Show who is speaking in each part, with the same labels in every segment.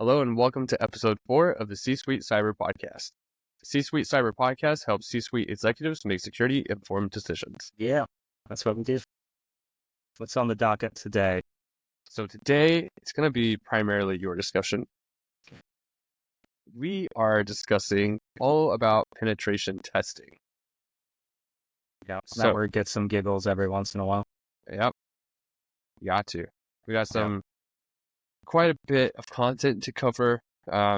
Speaker 1: Hello and welcome to episode 4 of the C-Suite Cyber Podcast. The C-Suite Cyber Podcast helps C-Suite executives make security-informed decisions.
Speaker 2: Yeah, that's what we do. What's on the docket today?
Speaker 1: So today, it's going to be primarily your discussion. We are discussing all about penetration testing.
Speaker 2: Yeah, that word gets some giggles every once in a while.
Speaker 1: Yep, got to. We got quite a bit of content to cover.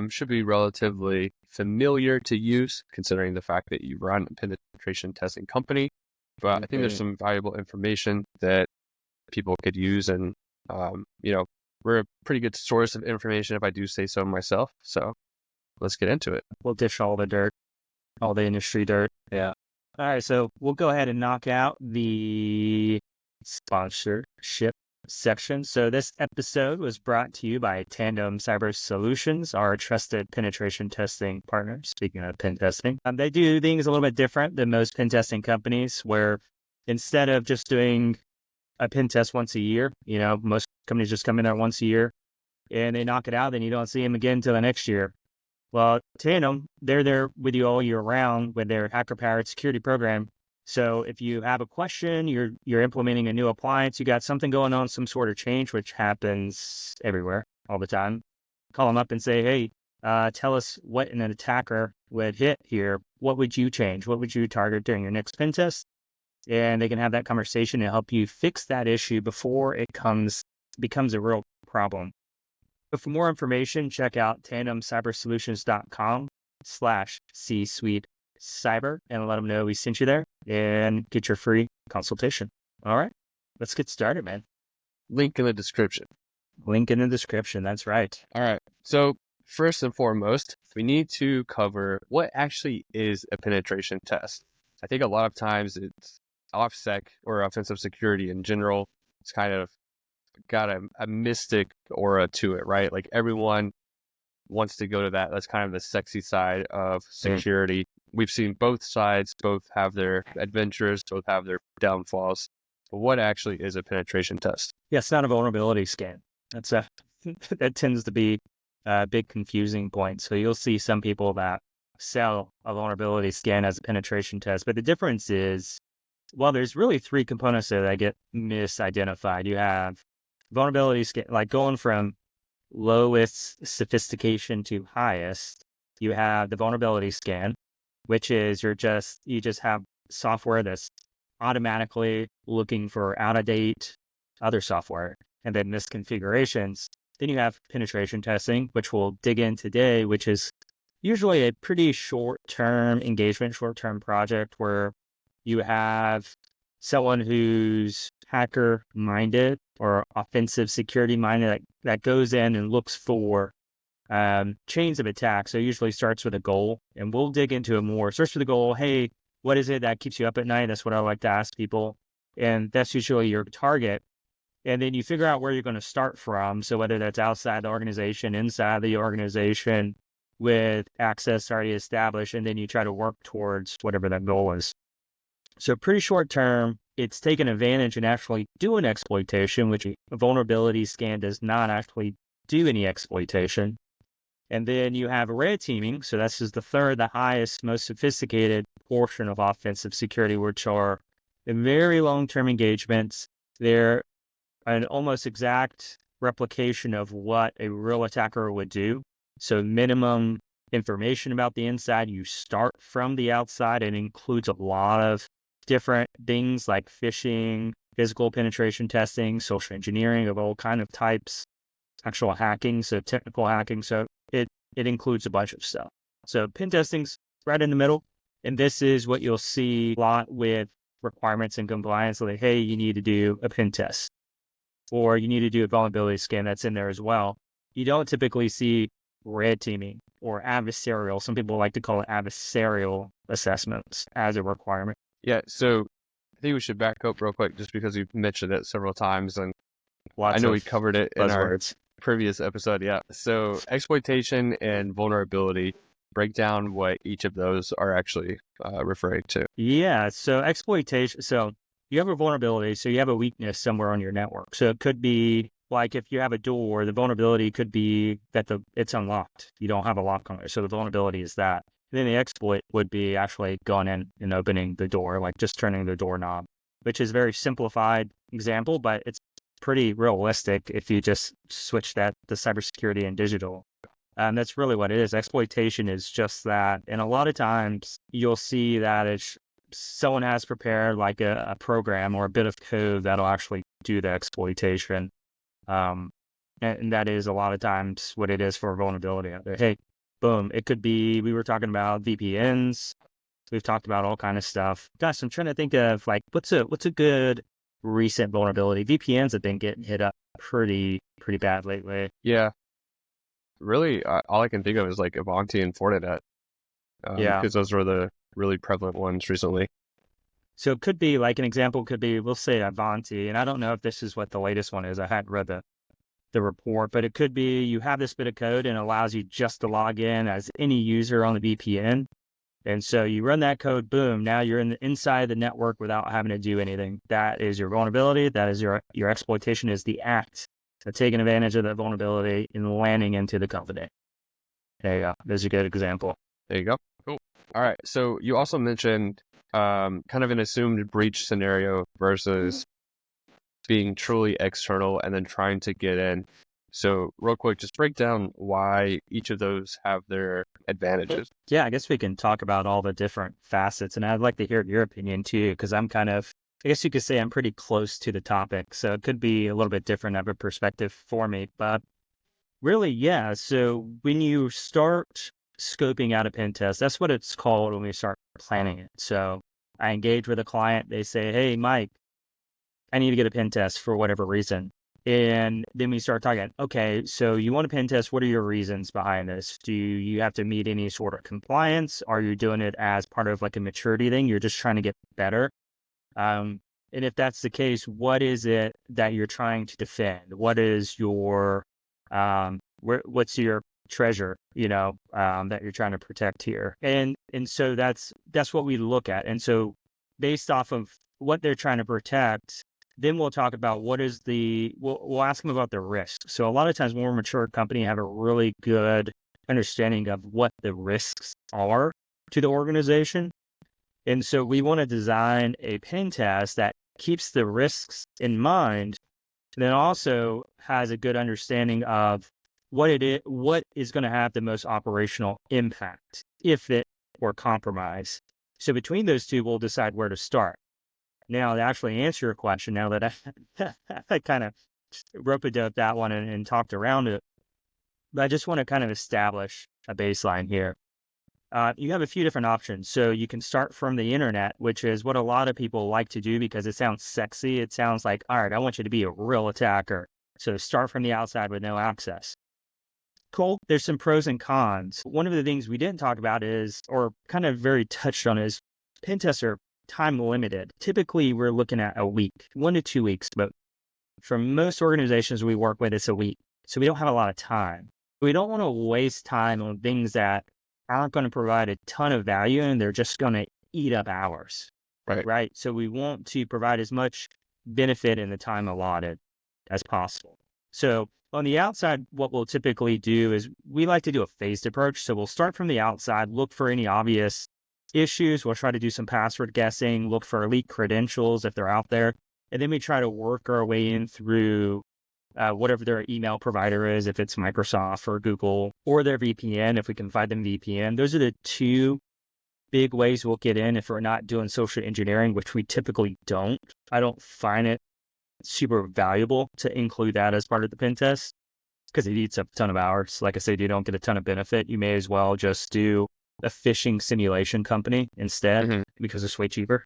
Speaker 1: Should be relatively familiar to use, considering the fact that you run a penetration testing company. But I think there's some valuable information that people could use, and we're a pretty good source of information if I do say so myself. So let's get into it.
Speaker 2: We'll dish all the dirt, all the industry dirt. Yeah. All right, so we'll go ahead and knock out the sponsorship section. So this episode was brought to you by Tandem Cyber Solutions, our trusted penetration testing partner. Speaking of pen testing, they do things a little bit different than most pen testing companies, where instead of just doing a pen test once a year, most companies just come in there once a year and they knock it out, then you don't see them again until the next year. Well, Tandem, they're there with you all year round with their hacker-powered security program. So if you have a question, you're implementing a new appliance, you got something going on, some sort of change, which happens everywhere all the time, call them up and say, hey, tell us what an attacker would hit here. What would you change? What would you target during your next pen test? And they can have that conversation and help you fix that issue before it becomes a real problem. But for more information, check out tandemcybersolutions.com/C-Suite-Cyber and let them know we sent you there and get your free consultation. All right, let's get started, man.
Speaker 1: Link in the description.
Speaker 2: Link in the description. That's right.
Speaker 1: All right. So first and foremost, we need to cover what actually is a penetration test. I think a lot of times it's OffSec or offensive security in general. It's kind of got a mystic aura to it, right? Like everyone wants to go to that. That's kind of the sexy side of security. We've seen both sides, both have their adventures, both have their downfalls. But what actually is a penetration test?
Speaker 2: Yeah, it's not a vulnerability scan. That tends to be a big confusing point. So you'll see some people that sell a vulnerability scan as a penetration test. But the difference is, well, there's really three components there that get misidentified. You have vulnerability scan, like going from lowest sophistication to highest. You have the vulnerability scan, which is you just have software that's automatically looking for out-of-date other software and then misconfigurations. Then you have penetration testing, which we'll dig in today, which is usually a pretty short-term engagement, short-term project where you have someone who's hacker-minded or offensive security-minded that goes in and looks for chains of attack. So it usually starts with a goal, and we'll dig into it more. Starts with a goal. Hey, what is it that keeps you up at night? That's what I like to ask people. And that's usually your target. And then you figure out where you're going to start from. So whether that's outside the organization, inside the organization, with access already established, and then you try to work towards whatever that goal is. So pretty short term, it's taken advantage and actually doing exploitation, which a vulnerability scan does not actually do any exploitation. And then you have red teaming. So that's just the highest, most sophisticated portion of offensive security, which are very long-term engagements. They're an almost exact replication of what a real attacker would do. So minimum information about the inside. You start from the outside. It includes a lot of different things like phishing, physical penetration testing, social engineering of all kind of types, actual hacking, so technical hacking. So it includes a bunch of stuff. So pen testing's right in the middle. And this is what you'll see a lot with requirements and compliance. Like, hey, you need to do a pen test, or you need to do a vulnerability scan. That's in there as well. You don't typically see red teaming or adversarial. Some people like to call it adversarial assessments as a requirement.
Speaker 1: Yeah, so I think we should back up real quick just because we've mentioned it several times, and I know we covered it in our previous episode. Yeah, so exploitation and vulnerability, break down what each of those are actually referring to.
Speaker 2: Yeah, so exploitation, so you have a vulnerability, so you have a weakness somewhere on your network. So it could be like if you have a door, the vulnerability could be that it's unlocked. You don't have a lock on it. So the vulnerability is that. Then the exploit would be actually going in and opening the door, like just turning the doorknob, which is a very simplified example, but it's pretty realistic if you just switch that to cybersecurity and digital. That's really what it is. Exploitation is just that. And a lot of times you'll see that it's someone has prepared like a program or a bit of code that'll actually do the exploitation. And that is a lot of times what it is for a vulnerability out there. Hey, boom, it could be, we were talking about VPNs. We've talked about all kind of stuff. Gosh, I'm trying to think of like, what's a good recent vulnerability? VPNs have been getting hit up pretty bad lately.
Speaker 1: Yeah. Really, all I can think of is like Avanti and Fortinet, because those were the really prevalent ones recently.
Speaker 2: So it could be like an example could be, we'll say Avanti, and I don't know if this is what the latest one is. I hadn't read the report, but it could be you have this bit of code and it allows you just to log in as any user on the VPN. And so you run that code, boom, now you're inside the network without having to do anything. That is your vulnerability. That is your exploitation, is the act of taking advantage of that vulnerability and landing into the company. There you go. There's a good example.
Speaker 1: There you go. Cool. All right. So you also mentioned kind of an assumed breach scenario versus being truly external and then trying to get in. So real quick, just break down why each of those have their advantages.
Speaker 2: Yeah, I guess we can talk about all the different facets, and I'd like to hear your opinion too, because I'm kind of, I guess you could say I'm pretty close to the topic, so it could be a little bit different of a perspective for me. But really, yeah, so when you start scoping out a pen test, that's what it's called when we start planning it. So I engage with a client, they say, hey, Mike, I need to get a pen test for whatever reason. And then we start talking, okay, so you want a pen test. What are your reasons behind this? Do you have to meet any sort of compliance? Are you doing it as part of like a maturity thing? You're just trying to get better. And if that's the case, what is it that you're trying to defend? What is your, what's your treasure, that you're trying to protect here? And so that's what we look at. And so based off of what they're trying to protect, then we'll talk about what is we'll ask them about the risk. So a lot of times when we're a mature company, have a really good understanding of what the risks are to the organization. And so we want to design a pen test that keeps the risks in mind, and then also has a good understanding of what is going to have the most operational impact if it were compromised. So between those two, we'll decide where to start. Now, to actually answer your question, now that I kind of rope-a-doped that one and talked around it, but I just want to kind of establish a baseline here. You have a few different options. So you can start from the internet, which is what a lot of people like to do because it sounds sexy. It sounds like, all right, I want you to be a real attacker. So start from the outside with no access. Cool. There's some pros and cons. One of the things we didn't talk about is, or kind of very touched on, is pen tests are time limited. Typically, we're looking at a week, 1 to 2 weeks, but for most organizations we work with, it's a week. So we don't have a lot of time. We don't want to waste time on things that aren't going to provide a ton of value and they're just going to eat up hours. Right. So we want to provide as much benefit in the time allotted as possible. So on the outside, what we'll typically do is we like to do a phased approach. So we'll start from the outside, look for any obvious issues. We'll try to do some password guessing, look for elite credentials if they're out there. And then we try to work our way in through whatever their email provider is, if it's Microsoft or Google, or their VPN, if we can find them VPN. Those are the two big ways we'll get in if we're not doing social engineering, which we typically don't. I don't find it super valuable to include that as part of the pen test because it eats up a ton of hours. Like I said, you don't get a ton of benefit. You may as well just do a phishing simulation company instead because it's way cheaper.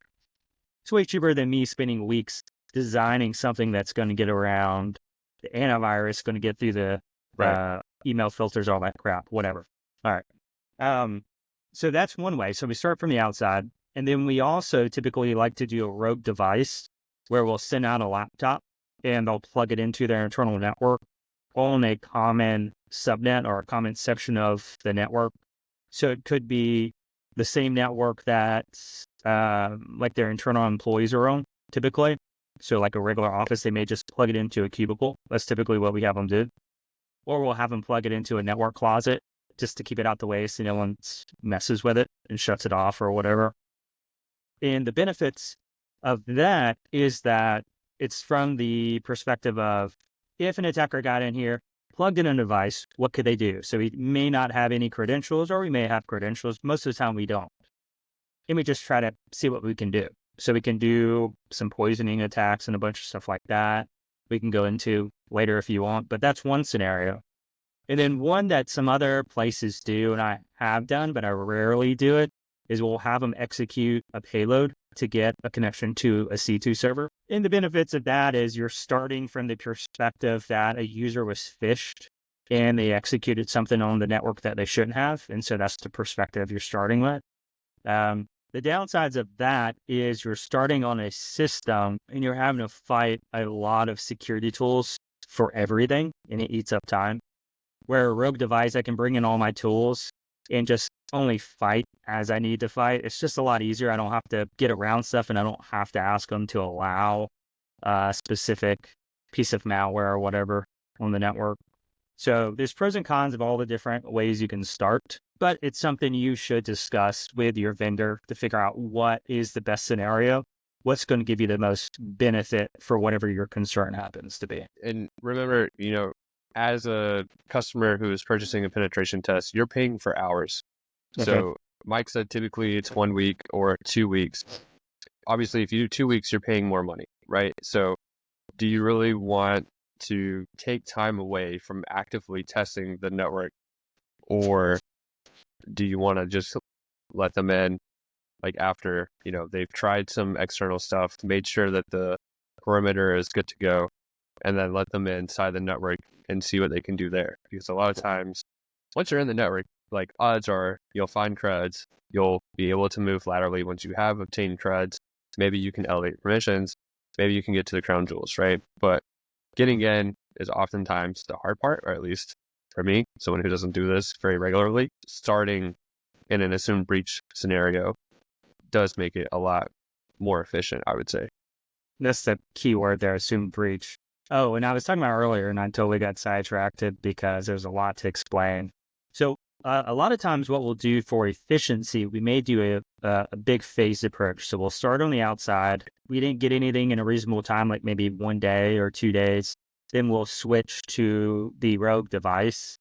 Speaker 2: It's way cheaper than me spending weeks designing something that's going to get around the antivirus, going to get through the email filters, all that crap, whatever. All right. So that's one way. So we start from the outside. And then we also typically like to do a rogue device where we'll send out a laptop and they'll plug it into their internal network on a common subnet or a common section of the network. So it could be the same network that like their internal employees are on typically. So like a regular office, they may just plug it into a cubicle. That's typically what we have them do. Or we'll have them plug it into a network closet just to keep it out the way so no one messes with it and shuts it off or whatever. And the benefits of that is that it's from the perspective of if an attacker got in here, plugged in a device, what could they do? So we may not have any credentials, or we may have credentials. Most of the time we don't. And we just try to see what we can do. So we can do some poisoning attacks and a bunch of stuff like that. We can go into later if you want, but that's one scenario. And then one that some other places do, and I have done, but I rarely do it, is we'll have them execute a payload to get a connection to a C2 server. And the benefits of that is you're starting from the perspective that a user was phished and they executed something on the network that they shouldn't have. And so that's the perspective you're starting with. The downsides of that is you're starting on a system and you're having to fight a lot of security tools for everything, and it eats up time. Where a rogue device, I can bring in all my tools and just only fight as I need to fight. It's just a lot easier. I don't have to get around stuff, and I don't have to ask them to allow a specific piece of malware or whatever on the network. So there's pros and cons of all the different ways you can start, but it's something you should discuss with your vendor to figure out what is the best scenario, what's going to give you the most benefit for whatever your concern happens to be.
Speaker 1: And remember, as a customer who is purchasing a penetration test, you're paying for hours.
Speaker 2: Okay.
Speaker 1: So Mike said typically it's 1 week or 2 weeks. Obviously, if you do 2 weeks, you're paying more money, right? So do you really want to take time away from actively testing the network, or do you want to just let them in like after, they've tried some external stuff, made sure that the perimeter is good to go, and then let them inside the network and see what they can do there? Because a lot of times, once you're in the network, like odds are you'll find creds, you'll be able to move laterally once you have obtained creds. Maybe you can elevate permissions, maybe you can get to the crown jewels, right? But getting in is oftentimes the hard part, or at least for me, someone who doesn't do this very regularly. Starting in an assumed breach scenario does make it a lot more efficient, I would say.
Speaker 2: That's the key word there, assumed breach. Oh, and I was talking about earlier, and I totally got sidetracked because there's a lot to explain. So a lot of times what we'll do for efficiency, we may do a big phased approach. So we'll start on the outside. We didn't get anything in a reasonable time, like maybe 1 day or 2 days. Then we'll switch to the rogue device,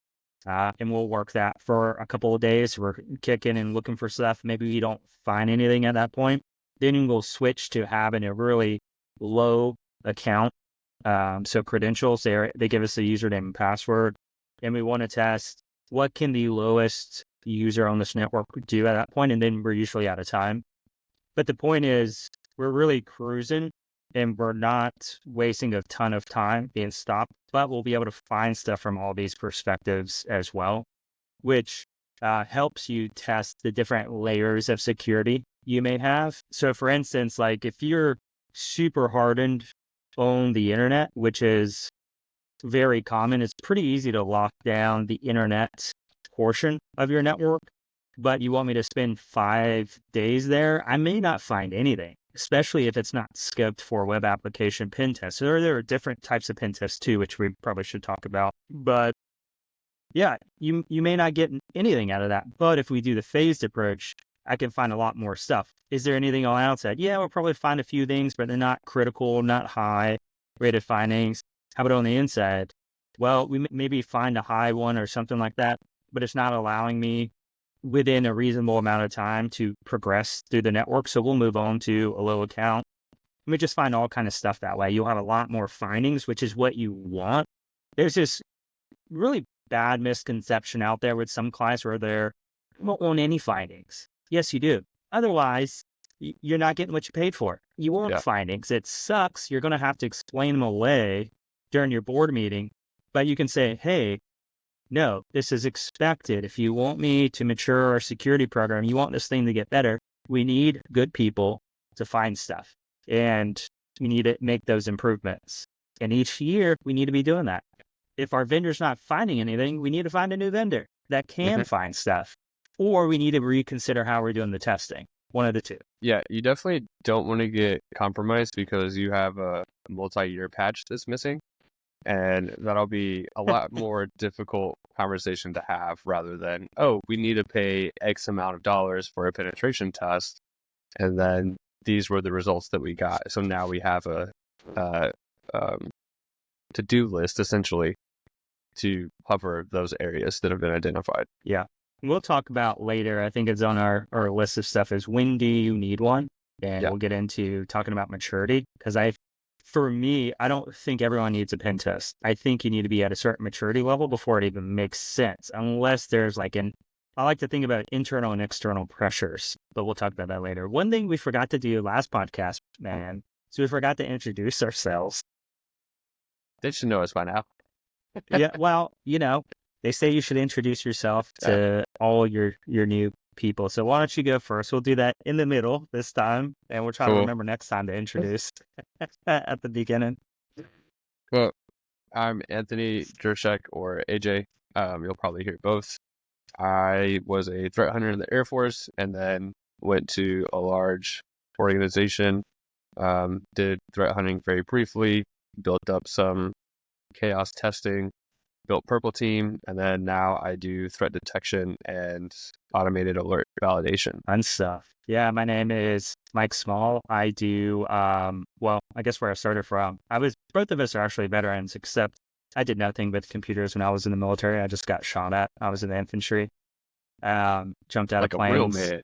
Speaker 2: and we'll work that for a couple of days. We're kicking and looking for stuff. Maybe we don't find anything at that point. Then we'll switch to having a really low account. So credentials, they give us a username and password, and we want to test what can the lowest user on this network do at that point, and then we're usually out of time. But the point is, we're really cruising, and we're not wasting a ton of time being stopped, but we'll be able to find stuff from all these perspectives as well, which helps you test the different layers of security you may have. So for instance, like if you're super hardened on the internet, which is very common, it's pretty easy to lock down the internet portion of your network. But you want me to spend 5 days there, I may not find anything, especially if it's not scoped for web application pen tests. So there are different types of pen tests too, which we probably should talk about. But yeah, you may not get anything out of that. But if we do the phased approach, I can find a lot more stuff. Is there anything on the outside? Yeah, we'll probably find a few things, but they're not critical, not high rated findings. How about on the inside? Well, we maybe find a high one or something like that, but it's not allowing me within a reasonable amount of time to progress through the network. So we'll move on to a low account. Let me just find all kind of stuff that way. You'll have a lot more findings, which is what you want. There's this really bad misconception out there with some clients where they don't want any findings. Yes, you do. Otherwise, you're not getting what you paid for. You want findings. It sucks. You're going to have to explain them away during your board meeting, but you can say, hey, no, this is expected. If you want me to mature our security program, you want this thing to get better, we need good people to find stuff, and we need to make those improvements. And each year we need to be doing that. If our vendor's not finding anything, we need to find a new vendor that can find stuff, or we need to reconsider how we're doing the testing. One of the two.
Speaker 1: Yeah, you definitely don't want to get compromised because you have a multi-year patch that's missing. And that'll be a lot more difficult conversation to have rather than, oh, we need to pay X amount of dollars for a penetration test. And then these were the results that we got. So now we have a to-do list essentially to cover those areas that have been identified.
Speaker 2: Yeah. We'll talk about later. I think it's on our list of stuff is when do you need one? And we'll get into talking about maturity because for me, I don't think everyone needs a pen test. I think you need to be at a certain maturity level before it even makes sense, unless there's I like to think about internal and external pressures, but we'll talk about that later. One thing we forgot to do last podcast, man, so we forgot to introduce ourselves.
Speaker 1: They should know us by now.
Speaker 2: Yeah, well, they say you should introduce yourself to all your new people. So why don't you go first? We'll do that in the middle this time, and we'll try to remember next time to introduce at the beginning.
Speaker 1: Well, I'm Anthony Jirouschek or AJ. You'll probably hear both. I was a threat hunter in the Air Force and then went to a large organization, did threat hunting very briefly, built up some chaos testing, built Purple Team, and then now I do threat detection and automated alert validation.
Speaker 2: Fun stuff. Yeah, my name is Mike Small. I do, well, I guess where I started from. Both of us are actually veterans, except I did nothing with computers when I was in the military. I just got shot at. I was in the infantry. Jumped out of planes.
Speaker 1: Like a real man.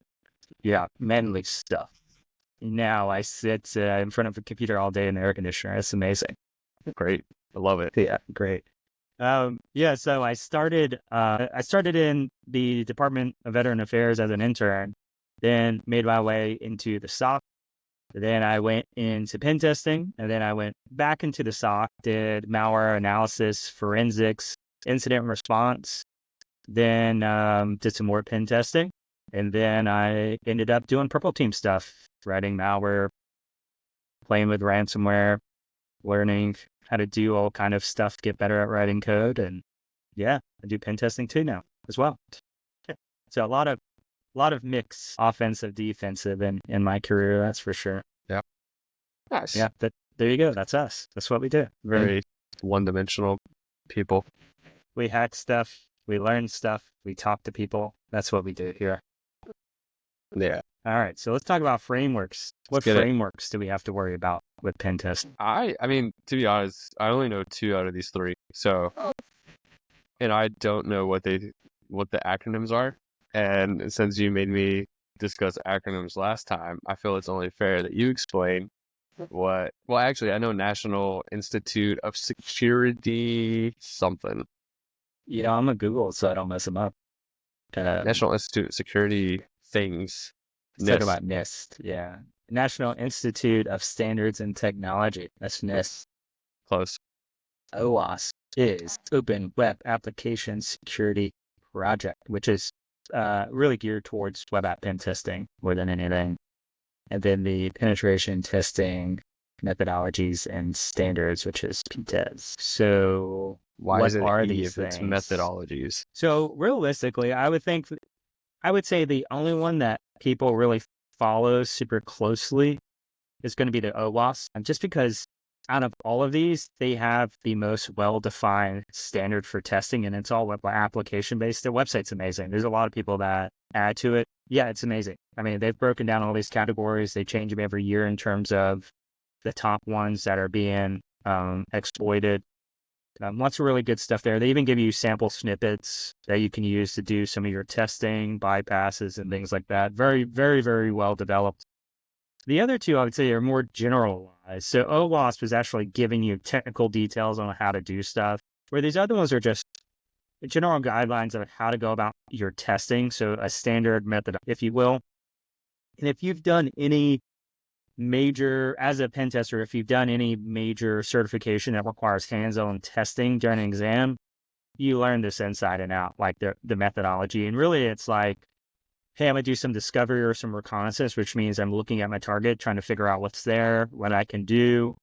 Speaker 2: Yeah, manly stuff. Now I sit in front of a computer all day in the air conditioner. It's amazing.
Speaker 1: Great. I love it.
Speaker 2: Yeah, great. So I started in the Department of Veteran Affairs as an intern, then made my way into the SOC. Then I went into pen testing, and then I went back into the SOC, did malware analysis, forensics, incident response, then did some more pen testing, and then I ended up doing Purple Team stuff, writing malware, playing with ransomware, learning how to do all kind of stuff, get better at writing code. And yeah, I do pen testing too now as well. So a lot of mix offensive, defensive in my career. That's for sure.
Speaker 1: Yeah. Nice.
Speaker 2: Yeah. There you go. That's us. That's what we do.
Speaker 1: Very one-dimensional people.
Speaker 2: We hack stuff. We learn stuff. We talk to people. That's what we do here.
Speaker 1: Yeah.
Speaker 2: All right. So let's talk about frameworks. What frameworks do we have to worry about with pen testing?
Speaker 1: I mean, to be honest, I only know 2 out of these 3. So, and I don't know what the acronyms are. And since you made me discuss acronyms last time, I feel it's only fair that you explain what. Well, actually, I know National Institute of Security something.
Speaker 2: Yeah, I'm gonna Google so I don't mess them up.
Speaker 1: National Institute of Security things.
Speaker 2: Talk about NIST. Yeah. National Institute of Standards and Technology. That's NIST.
Speaker 1: Close.
Speaker 2: OWASP is Open Web Application Security Project, which is really geared towards web app pen testing more than anything. And then the penetration testing methodologies and standards, which is PTES. So
Speaker 1: why is it
Speaker 2: are
Speaker 1: E
Speaker 2: these
Speaker 1: if it's methodologies?
Speaker 2: So realistically, I would say the only one that people really follow super closely is going to be the OWASP. And just because out of all of these, they have the most well-defined standard for testing, and it's all web application based. Their website's amazing. There's a lot of people that add to it. Yeah, it's amazing. I mean, they've broken down all these categories. They change them every year in terms of the top ones that are being exploited. Lots of really good stuff there. They even give you sample snippets that you can use to do some of your testing, bypasses, and things like that. Very, very, very well developed. The other 2, I would say, are more generalized. So OWASP is actually giving you technical details on how to do stuff, where these other ones are just general guidelines of how to go about your testing. So a standard method, if you will. And if you've done any major, as a pen tester, if you've done any major certification that requires hands-on testing during an exam, you learn this inside and out, like the methodology. And really it's like, hey, I'm gonna do some discovery or some reconnaissance, which means I'm looking at my target, trying to figure out what's there, what I can do.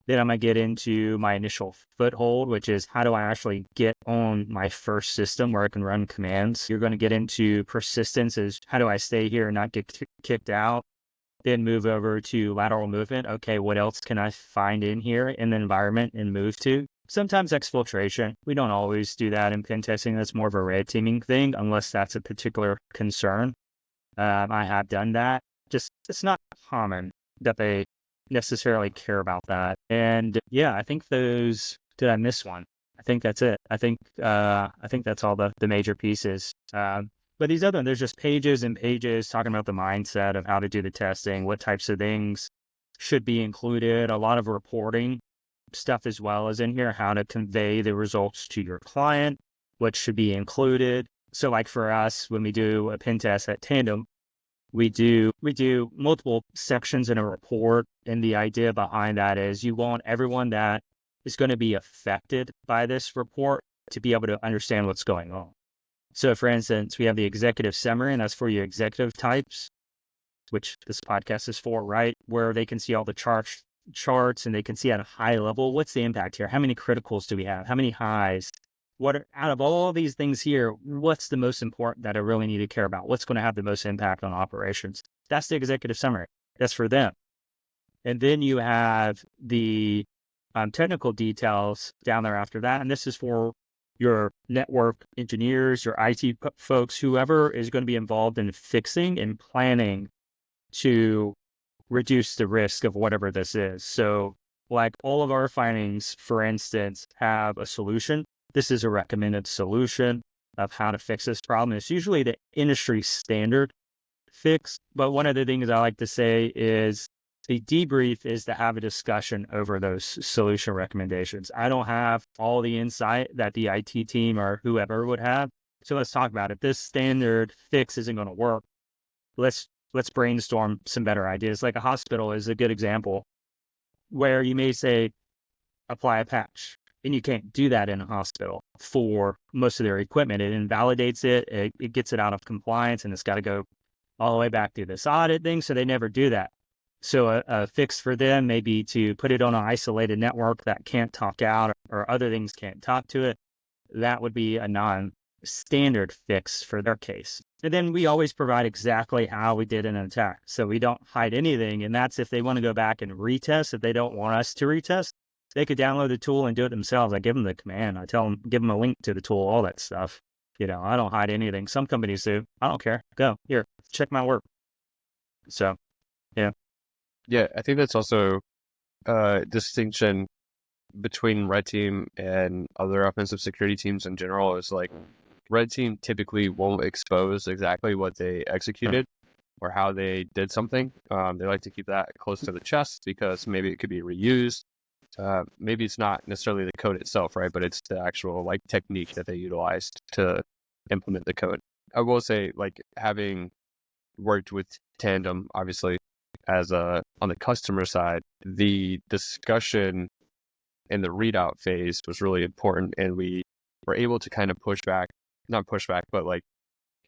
Speaker 2: Then I'm gonna get into my initial foothold, which is how do I actually get on my first system where I can run commands. You're gonna get into persistence, is how do I stay here and not get kicked out. then move over to lateral movement. Okay, what else can I find in here in the environment and move to? Sometimes exfiltration. We don't always do that in pen testing. That's more of a red teaming thing, unless that's a particular concern. I have done that. Just it's not common that they necessarily care about that. And yeah, I think those. Did I miss one? I think that's it. I think that's all the major pieces. But these other, there's just pages and pages talking about the mindset of how to do the testing, what types of things should be included, a lot of reporting stuff as well as in here, how to convey the results to your client, what should be included. So like for us, when we do a pen test at Tandem, we do multiple sections in a report. And the idea behind that is you want everyone that is going to be affected by this report to be able to understand what's going on. So for instance, we have the executive summary, and that's for your executive types, which this podcast is for, right? Where they can see all the charts and they can see at a high level, what's the impact here? How many criticals do we have? How many highs? Out of all these things here, what's the most important that I really need to care about? What's going to have the most impact on operations? That's the executive summary. That's for them. And then you have the technical details down there after that. And this is for your network engineers, your IT folks, whoever is going to be involved in fixing and planning to reduce the risk of whatever this is. So like all of our findings, for instance, have a solution. This is a recommended solution of how to fix this problem. It's usually the industry standard fix. But one of the things I like to say is the debrief is to have a discussion over those solution recommendations. I don't have all the insight that the IT team or whoever would have. So let's talk about it. This standard fix isn't going to work. Let's brainstorm some better ideas. Like a hospital is a good example where you may say, apply a patch. And you can't do that in a hospital for most of their equipment. It invalidates it. It gets it out of compliance, and it's got to go all the way back through this audit thing. So they never do that. So a fix for them may be to put it on an isolated network that can't talk out or other things can't talk to it. That would be a non-standard fix for their case. And then we always provide exactly how we did an attack. So we don't hide anything. And that's if they want to go back and retest. If they don't want us to retest, they could download the tool and do it themselves. I give them the command. I tell them, give them a link to the tool, all that stuff. I don't hide anything. Some companies do. I don't care. Go here, check my work. So, yeah.
Speaker 1: Yeah, I think that's also a distinction between red team and other offensive security teams in general is like red team typically won't expose exactly what they executed or how they did something. They like to keep that close to the chest because maybe it could be reused. Maybe it's not necessarily the code itself, right? But it's the actual like technique that they utilized to implement the code. I will say, like, having worked with Tandem, obviously, as on the customer side, the discussion in the readout phase was really important, and we were able to kind of not push back, but like,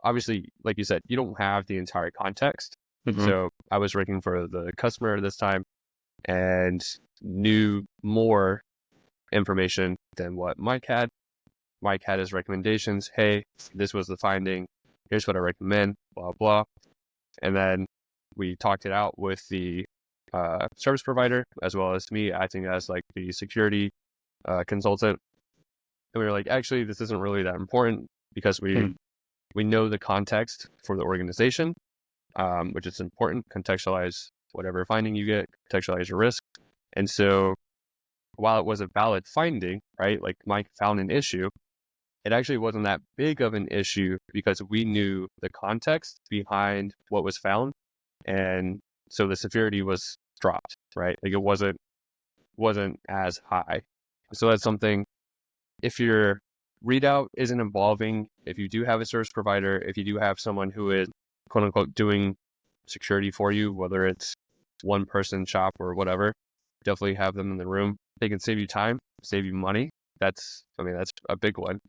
Speaker 1: obviously, like you said, you don't have the entire context.
Speaker 2: Mm-hmm.
Speaker 1: So I was working for the customer this time and knew more information than what Mike had. Mike had his recommendations. Hey, this was the finding. Here's what I recommend, blah, blah. And then we talked it out with the service provider, as well as me acting as like the security consultant. And we were like, actually, this isn't really that important because we know the context for the organization, which is important. Contextualize whatever finding you get, contextualize your risk. And so while it was a valid finding, right, like Mike found an issue, it actually wasn't that big of an issue because we knew the context behind what was found. And so the severity was dropped, right? Like it wasn't as high. So that's something, if your readout isn't involving, if you do have a service provider, if you do have someone who is quote unquote doing security for you, whether it's one person shop or whatever, definitely have them in the room. They can save you time, save you money. That's a big one,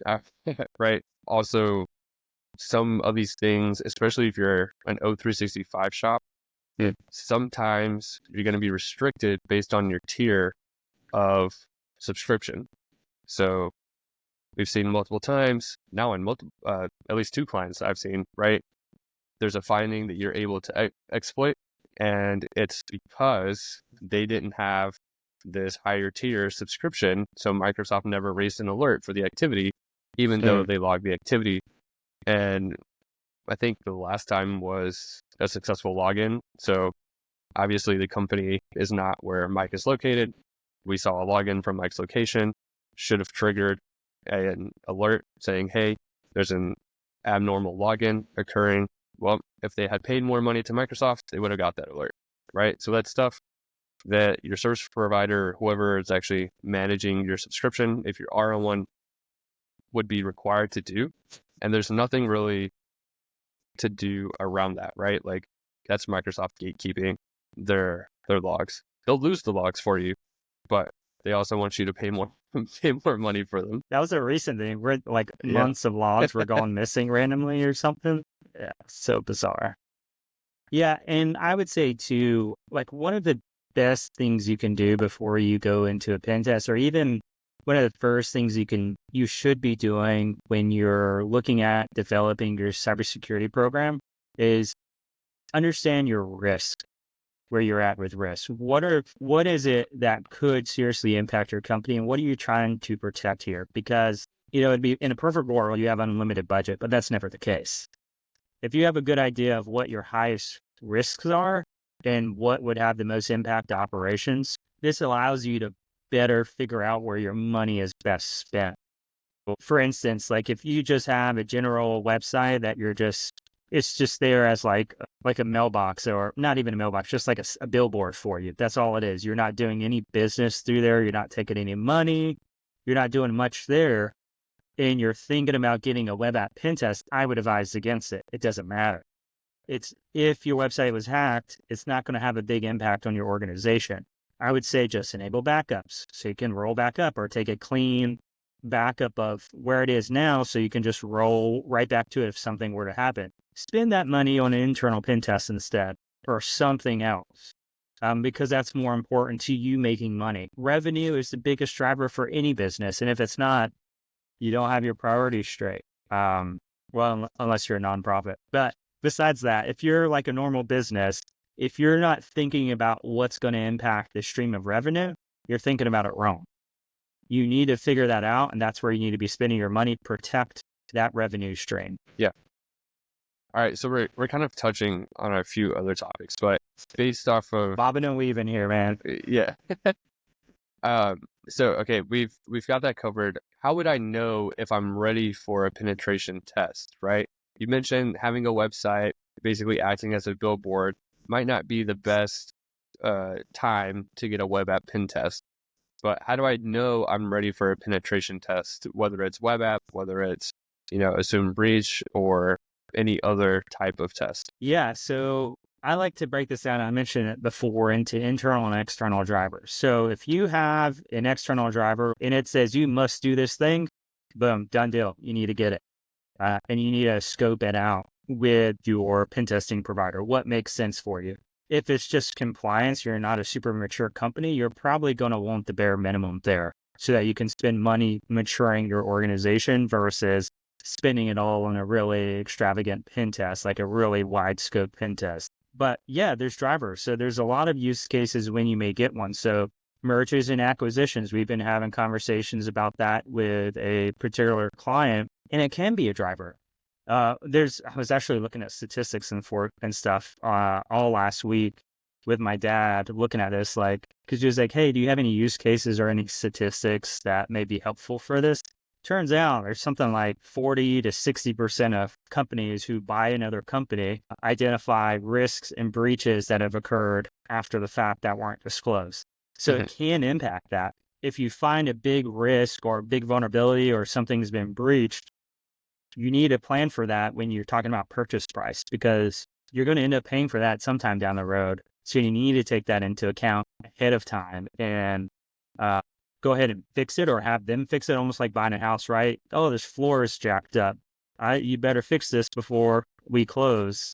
Speaker 1: right? Also, some of these things, especially if you're an O365 shop, sometimes you're going to be restricted based on your tier of subscription. So we've seen multiple times now in at least two clients I've seen, right? There's a finding that you're able to exploit And it's because they didn't have this higher tier subscription. So Microsoft never raised an alert for the activity, even though they logged the activity. And I think the last time was a successful login. So obviously the company is not where Mike is located. We saw a login from Mike's location, should have triggered an alert saying, hey, there's an abnormal login occurring. Well, if they had paid more money to Microsoft, they would have got that alert, right? So that's stuff that your service provider, whoever is actually managing your subscription, if you are on one, would be required to do. And there's nothing really to do around that, right? Like that's Microsoft gatekeeping their logs. They'll lose the logs for you, but they also want you to pay more money for them.
Speaker 2: That was a recent thing where like months of logs were going missing randomly or something. Yeah, so bizarre. Yeah, and I would say too, like one of the best things you can do before you go into a pen test, or even one of the first things you should be doing when you're looking at developing your cybersecurity program is understand your risk, where you're at with risk. What is it that could seriously impact your company, and what are you trying to protect here? Because, it'd be in a perfect world, you have unlimited budget, but that's never the case. If you have a good idea of what your highest risks are and what would have the most impact to operations, this allows you to better figure out where your money is best spent. For instance, like if you just have a general website that it's just there as like a mailbox, or not even a mailbox, just like a billboard for you. That's all it is. You're not doing any business through there. You're not taking any money. You're not doing much there. And you're thinking about getting a web app pen test, I would advise against it. It doesn't matter. If your website was hacked, it's not going to have a big impact on your organization. I would say just enable backups so you can roll back up, or take a clean backup of where it is now so you can just roll right back to it if something were to happen. Spend that money on an internal pen test instead, or something else, because that's more important to you making money. Revenue is the biggest driver for any business, and if it's not, you don't have your priorities straight. Well, unless you're a nonprofit. But besides that, if you're like a normal business, if you're not thinking about what's going to impact the stream of revenue, you're thinking about it wrong. You need to figure that out, and that's where you need to be spending your money, protect that revenue stream.
Speaker 1: Yeah. All right, so we're kind of touching on a few other topics, but based off of
Speaker 2: bobbing and weaving here, man.
Speaker 1: Yeah. So okay, we've got that covered. How would I know if I'm ready for a penetration test, right? You mentioned having a website, basically acting as a billboard, might not be the best time to get a web app pen test. But how do I know I'm ready for a penetration test, whether it's web app, whether it's, assumed breach, or any other type of test?
Speaker 2: Yeah, so I like to break this down. I mentioned it before, into internal and external drivers. So if you have an external driver and it says you must do this thing, boom, done deal. You need to get it. And you need to scope it out with your pen testing provider. What makes sense for you? If it's just compliance, you're not a super mature company, you're probably going to want the bare minimum there so that you can spend money maturing your organization versus spending it all on a really extravagant pen test, like a really wide scope pen test. But yeah, there's drivers. So there's a lot of use cases when you may get one. So mergers and acquisitions, we've been having conversations about that with a particular client, and it can be a driver. I was actually looking at statistics and stuff all last week with my dad, looking at this, like, because he was like, hey, do you have any use cases or any statistics that may be helpful for this? Turns out there's something like 40 to 60% of companies who buy another company identify risks and breaches that have occurred after the fact that weren't disclosed. So it can impact that. If you find a big risk or a big vulnerability or something's been breached, you need to plan for that when you're talking about purchase price, because you're going to end up paying for that sometime down the road. So you need to take that into account ahead of time and go ahead and fix it, or have them fix it, almost like buying a house, right? Oh, this floor is jacked up. You better fix this before we close.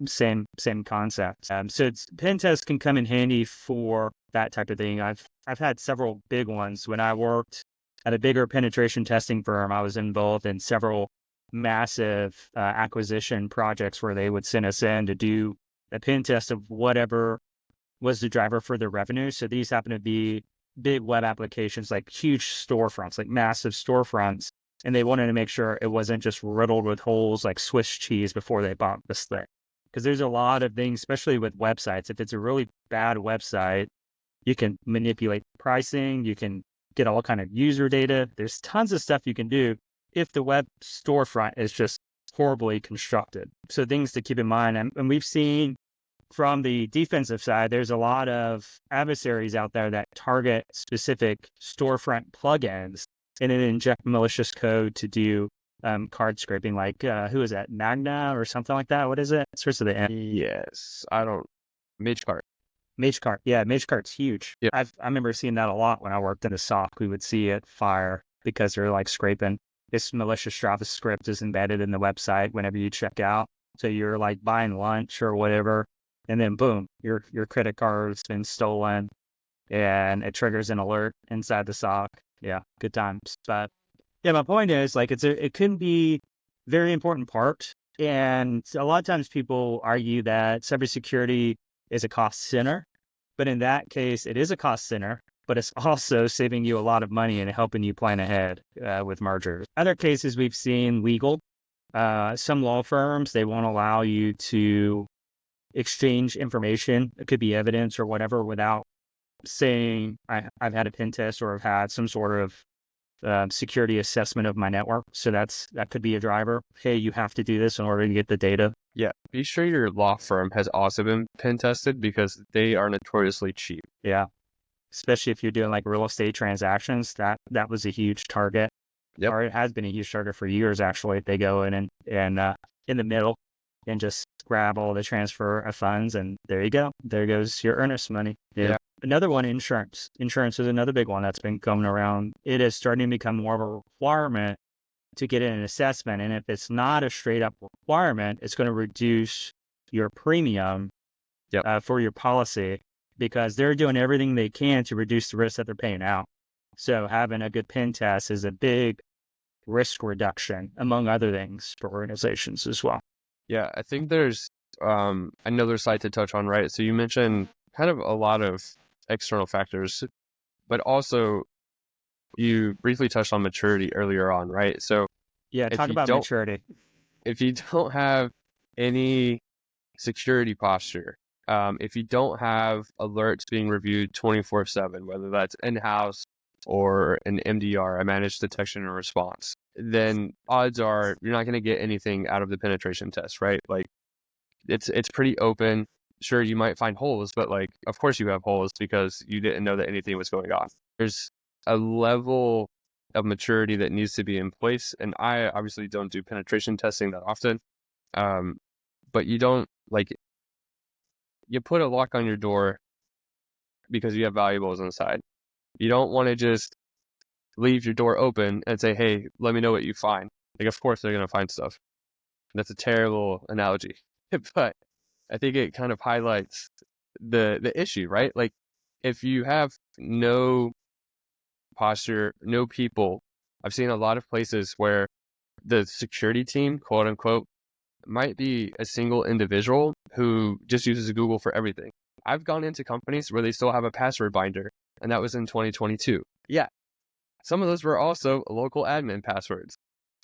Speaker 2: Same concept. So pen tests can come in handy for that type of thing. I've had several big ones. When I worked at a bigger penetration testing firm, I was involved in several massive acquisition projects where they would send us in to do a pen test of whatever was the driver for their revenue. So these happen to be big web applications, like huge storefronts, like massive storefronts. And they wanted to make sure it wasn't just riddled with holes like Swiss cheese before they bought this thing. Because there's a lot of things, especially with websites. If it's a really bad website, you can manipulate pricing, you can get all kind of user data. There's tons of stuff you can do if the web storefront is just horribly constructed. So things to keep in mind. And we've seen from the defensive side, there's a lot of adversaries out there that target specific storefront plugins and then inject malicious code to do card scraping, like who is that, Magna or something like that? What is it? It starts with the M.
Speaker 1: Yes, MageCart.
Speaker 2: MageCart. Yeah, MageCart's huge.
Speaker 1: Yep.
Speaker 2: I remember seeing that a lot when I worked in a SOC. We would see it fire because they're like scraping. This malicious JavaScript is embedded in the website whenever you check out. So you're like buying lunch or whatever, and then boom, your credit card's been stolen, and it triggers an alert inside the SOC. Yeah, good times. But yeah, my point is, like, it can be very important part. And a lot of times people argue that cybersecurity is a cost center, but in that case, it is a cost center, but it's also saving you a lot of money and helping you plan ahead with mergers. Other cases we've seen legal. Some law firms, they won't allow you to exchange information. It could be evidence or whatever without saying I've had a pen test or I've had some sort of security assessment of my network. So that could be a driver. Hey, you have to do this in order to get the data.
Speaker 1: Yeah, be sure your law firm has also been pen tested because they are notoriously cheap.
Speaker 2: Yeah, especially if you're doing like real estate transactions. That was a huge target.
Speaker 1: Yep.
Speaker 2: Or it has been a huge target for years. Actually, they go in and in the middle and just grab all the transfer of funds, and there you go. There goes your earnest money.
Speaker 1: Yeah.
Speaker 2: Another one, insurance. Insurance is another big one that's been coming around. It is starting to become more of a requirement to get an assessment. And if it's not a straight up requirement, it's going to reduce your premium for your policy because they're doing everything they can to reduce the risk that they're paying out. So having a good pen test is a big risk reduction, among other things, for organizations as well.
Speaker 1: Yeah, I think there's another side to touch on, right? So you mentioned kind of a lot of external factors, but also you briefly touched on maturity earlier on, right? So
Speaker 2: yeah, talk about maturity.
Speaker 1: If you don't have any security posture, if you don't have alerts being reviewed 24/7, whether that's in-house or an MDR, a managed detection and response, then odds are you're not going to get anything out of the penetration test, right? Like it's pretty open. Sure, you might find holes, but like, of course you have holes because you didn't know that anything was going on. There's a level of maturity that needs to be in place. And I obviously don't do penetration testing that often. But you don't you put a lock on your door because you have valuables inside. You don't want to just leave your door open and say, hey, let me know what you find. Like, of course they're going to find stuff. That's a terrible analogy, but I think it kind of highlights the issue, right? Like, if you have no posture, no people, I've seen a lot of places where the security team, quote unquote, might be a single individual who just uses Google for everything. I've gone into companies where they still have a password binder, and that was in 2022. Yeah. Some of those were also local admin passwords.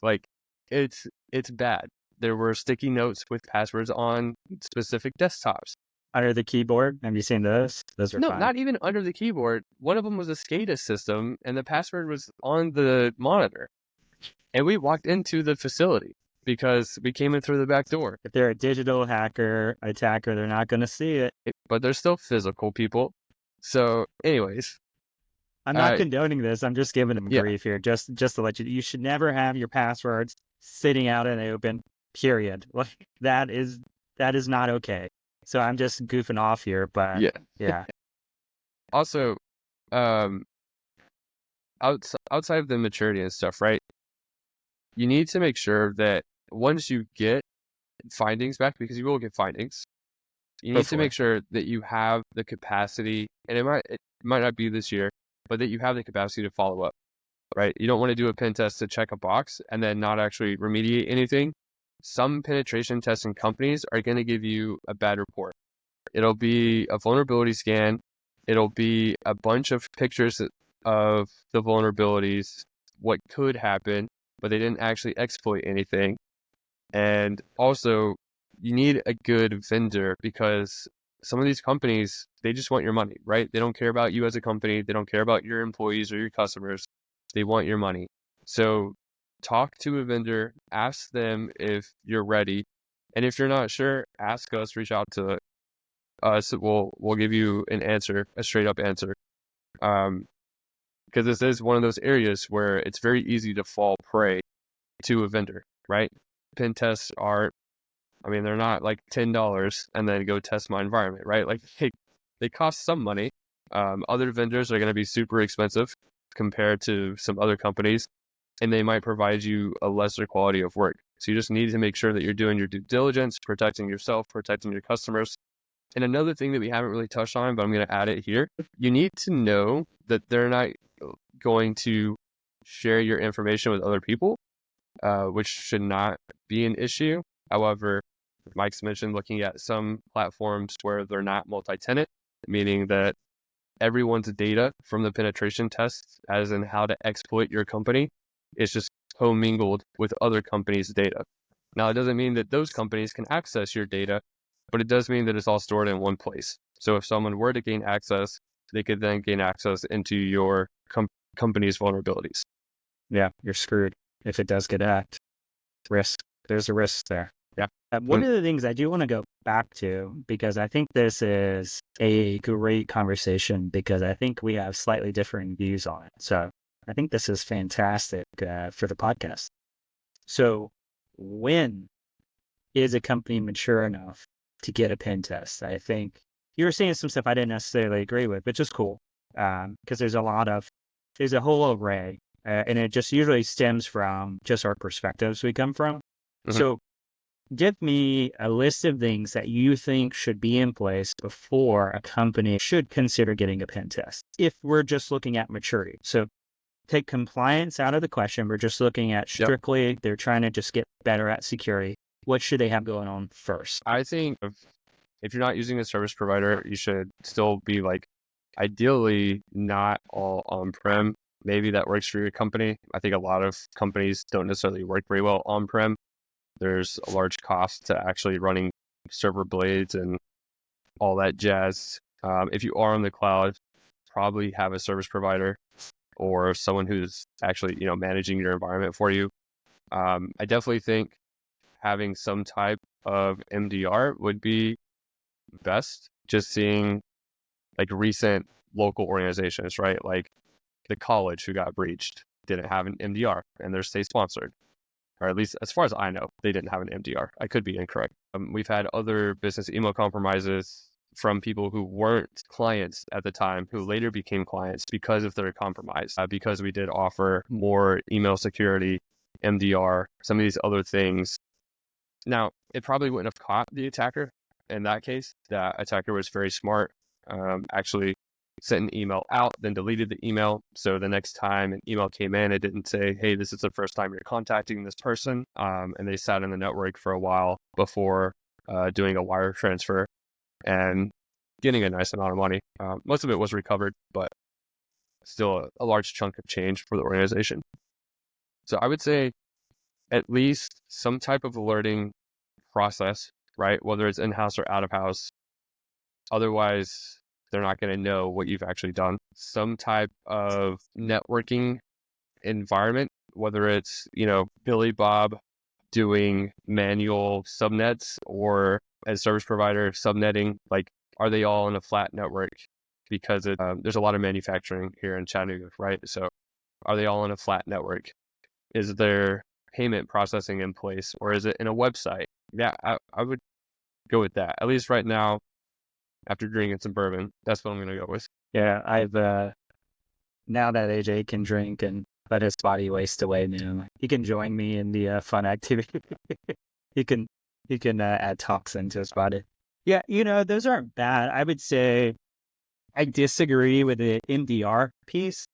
Speaker 1: Like, it's bad. There were sticky notes with passwords on specific desktops.
Speaker 2: Under the keyboard? Have you seen those? Those are
Speaker 1: No,
Speaker 2: fun.
Speaker 1: not even under the keyboard. One of them was a SCADA system, and the password was on the monitor. And we walked into the facility because we came in through the back door.
Speaker 2: If they're a digital attacker, they're not going to see it.
Speaker 1: But they're still physical people. So, anyways.
Speaker 2: I'm not condoning this. I'm just giving them grief here, just to let you should never have your passwords sitting out in the open, period. Like, that is not okay. So I'm just goofing off here, but yeah.
Speaker 1: Also, outside of the maturity and stuff, right? You need to make sure that once you get findings back, because you will get findings, you need to make sure that you have the capacity, and it might not be this year, but that you have the capacity to follow up, right? You don't want to do a pen test to check a box and then not actually remediate anything. some penetration testing companies are going to give you a bad report. It'll be a vulnerability scan. It'll be a bunch of pictures of the vulnerabilities, what could happen, but they didn't actually exploit anything. And also, you need a good vendor, because some of these companies, they just want your money, right? They don't care about you as a company. They don't care about your employees or your customers. They want your money. So talk to a vendor, ask them if you're ready. And if you're not sure, ask us, reach out to us. We'll give you an answer, a straight up answer. Because this is one of those areas where it's very easy to fall prey to a vendor, right? Pen tests are, I mean, they're not like $10 and then go test my environment, right? Like they cost some money. Other vendors are going to be super expensive compared to some other companies, and they might provide you a lesser quality of work. So you just need to make sure that you're doing your due diligence, protecting yourself, protecting your customers. And another thing that we haven't really touched on, but I'm going to add it here, you need to know that they're not going to share your information with other people, which should not be an issue. However, Mike's mentioned looking at some platforms where they're not multi-tenant, meaning that everyone's data from the penetration tests, as in how to exploit your company, is just commingled with other companies' data. Now, it doesn't mean that those companies can access your data, but it does mean that it's all stored in one place. So if someone were to gain access, they could then gain access into your company's vulnerabilities.
Speaker 2: Yeah, you're screwed if it does get hacked. Risk. There's a risk there.
Speaker 1: Yeah.
Speaker 2: One of the things I do want to go back to, because I think this is a great conversation, because I think we have slightly different views on it. So I think this is fantastic for the podcast. So when is a company mature enough to get a pen test? I think you were saying some stuff I didn't necessarily agree with, but just cool. Because there's a whole array, and it just usually stems from just our perspectives we come from.
Speaker 1: Mm-hmm.
Speaker 2: So give me a list of things that you think should be in place before a company should consider getting a pen test, if we're just looking at maturity. So take compliance out of the question. We're just looking at strictly, they're trying to just get better at security. What should they have going on first?
Speaker 1: I think if you're not using a service provider, you should still be like, ideally not all on-prem. Maybe that works for your company. I think a lot of companies don't necessarily work very well on-prem. There's a large cost to actually running server blades and all that jazz. If you are on the cloud, probably have a service provider or someone who's actually, managing your environment for you. I definitely think having some type of MDR would be best. Just seeing like recent local organizations, right? Like the college who got breached didn't have an MDR, and they're state sponsored. Or at least as far as I know, they didn't have an MDR. I could be incorrect. We've had other business email compromises from people who weren't clients at the time, who later became clients because of their compromise, because we did offer more email security, MDR, some of these other things. Now, it probably wouldn't have caught the attacker in that case. The attacker was very smart, actually sent an email out, then deleted the email. So the next time an email came in, it didn't say, hey, this is the first time you're contacting this person. And they sat in the network for a while before doing a wire transfer and getting a nice amount of money. Most of it was recovered, but still a large chunk of change for the organization. So I would say at least some type of alerting process, right? Whether it's in-house or out of house. Otherwise, they're not going to know what you've actually done. Some type of networking environment, whether it's, Billy Bob doing manual subnets or as service provider subnetting, like, are they all in a flat network? Because there's a lot of manufacturing here in Chattanooga, right? So are they all in a flat network? Is there payment processing in place, or is it in a website? Yeah, I would go with that. At least right now, after drinking some bourbon, that's what I'm going to go with.
Speaker 2: Yeah, I've now that AJ can drink and let his body waste away now, he can join me in the fun activity. he can add toxin to his body. Yeah, those aren't bad. I would say I disagree with the MDR piece,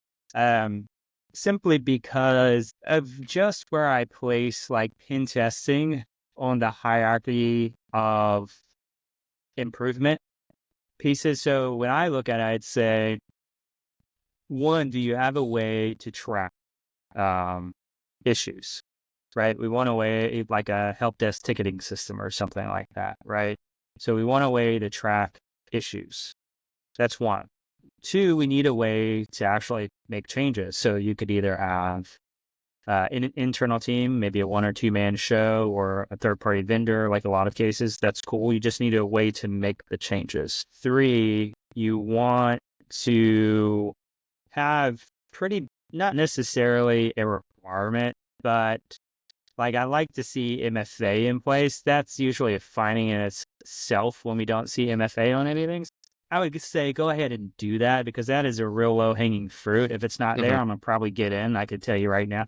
Speaker 2: simply because of just where I place like pen testing on the hierarchy of improvement pieces. So when I look at it, I'd say, one, do you have a way to track issues, right? We want a way, like a help desk ticketing system or something like that, right? So we want a way to track issues. That's one. Two, we need a way to actually make changes. So you could either have an internal team, maybe a 1 or 2 man show, or a third party vendor, like a lot of cases. That's cool. You just need a way to make the changes. Three, you want to have pretty, not necessarily a requirement, but like I like to see MFA in place. That's usually a finding in itself when we don't see MFA on anything. I would say go ahead and do that, because that is a real low hanging fruit. If it's not there, I'm gonna probably get in. I can tell you right now,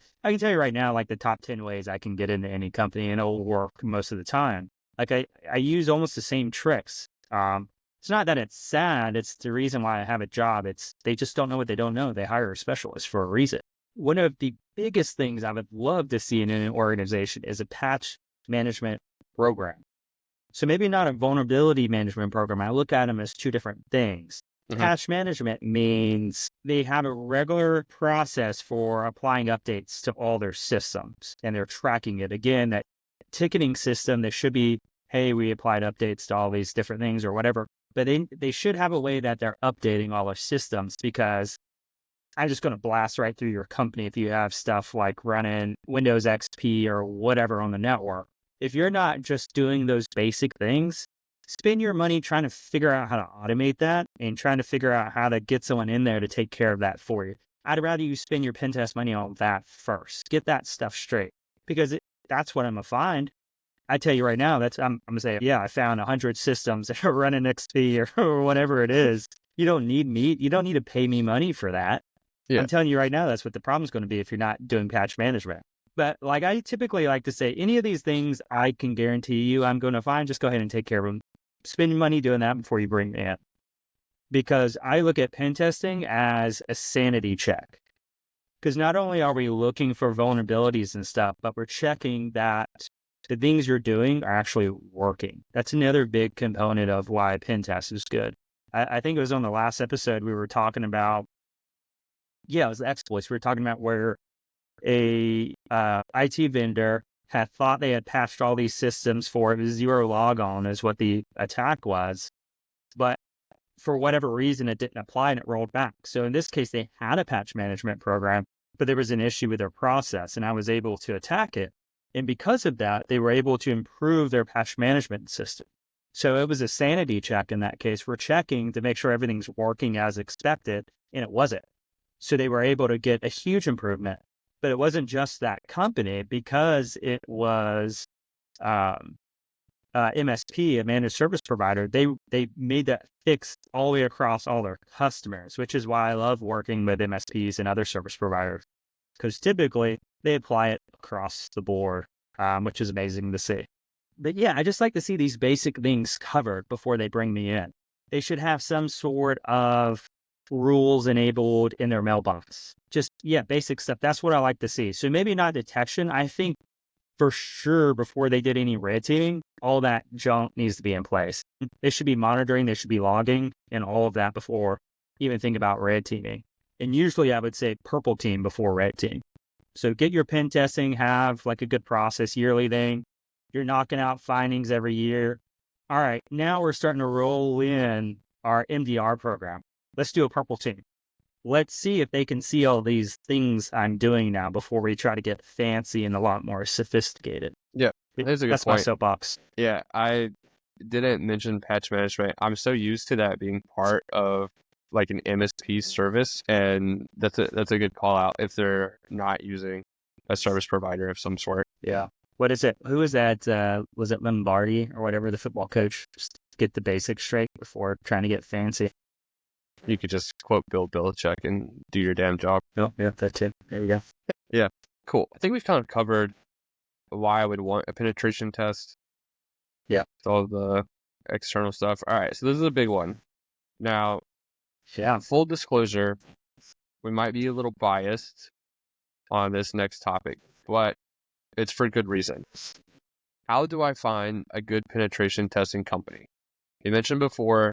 Speaker 2: like the top 10 ways I can get into any company, and it'll work most of the time. Like I use almost the same tricks. It's not that it's sad. It's the reason why I have a job. It's they just don't know what they don't know. They hire a specialist for a reason. One of the biggest things I would love to see in an organization is a patch management program. So maybe not a vulnerability management program. I look at them as two different things. Patch management means they have a regular process for applying updates to all their systems, and they're tracking it. Again, that ticketing system, there should be, hey, we applied updates to all these different things or whatever. But they should have a way that they're updating all their systems, because I'm just going to blast right through your company if you have stuff like running Windows XP or whatever on the network. If you're not just doing those basic things, spend your money trying to figure out how to automate that and trying to figure out how to get someone in there to take care of that for you. I'd rather you spend your pen test money on that first. Get that stuff straight, because that's what I'm going to find. I tell you right now, I'm going to say, yeah, I found 100 systems that are running XP or whatever it is. You don't need me. You don't need to pay me money for that.
Speaker 1: Yeah.
Speaker 2: I'm telling you right now, that's what the problem's going to be if you're not doing patch management. But like I typically like to say, any of these things I can guarantee you I'm going to find, just go ahead and take care of them. Spend your money doing that before you bring me in. Because I look at pen testing as a sanity check. Because not only are we looking for vulnerabilities and stuff, but we're checking that the things you're doing are actually working. That's another big component of why pen test is good. I think it was on the last episode we were talking about, it was exploits. We were talking about where a IT vendor had thought they had patched all these systems for it was zero logon is what the attack was, but for whatever reason it didn't apply and it rolled back. So in this case, they had a patch management program, but there was an issue with their process, and I was able to attack it. And because of that, they were able to improve their patch management system. So it was a sanity check in that case. We're checking to make sure everything's working as expected, and it wasn't. So they were able to get a huge improvement. But it wasn't just that company, because it was MSP, a managed service provider. They made that fix all the way across all their customers, which is why I love working with MSPs and other service providers, because typically they apply it across the board, which is amazing to see. But yeah, I just like to see these basic things covered before they bring me in. They should have some sort of rules enabled in their mailbox. Just, basic stuff. That's what I like to see. So maybe not detection. I think for sure before they did any red teaming, all that junk needs to be in place. They should be monitoring, they should be logging, and all of that before even think about red teaming. And usually I would say purple team before red team. So get your pen testing, have like a good process, yearly thing. You're knocking out findings every year. All right, now we're starting to roll in our MDR program. Let's do a purple team. Let's see if they can see all these things I'm doing now before we try to get fancy and a lot more sophisticated.
Speaker 1: Yeah, that's a good
Speaker 2: That's
Speaker 1: point.
Speaker 2: my soapbox.
Speaker 1: Yeah, I didn't mention patch management. I'm so used to that being part of like an MSP service, and that's a good call out if they're not using a service provider of some sort.
Speaker 2: Yeah. What is it? Who is that? Was it Lombardi or whatever, the football coach? Just get the basics straight before trying to get fancy.
Speaker 1: You could just quote Bill Belichick and do your damn job.
Speaker 2: Oh, yeah, that's it. There you go.
Speaker 1: Yeah, cool. I think we've kind of covered why I would want a penetration test.
Speaker 2: Yeah.
Speaker 1: All the external stuff. All right, so this is a big one. Now,
Speaker 2: Yeah.
Speaker 1: full disclosure, we might be a little biased on this next topic, but it's for good reason. how do I find a good penetration testing company? You mentioned before,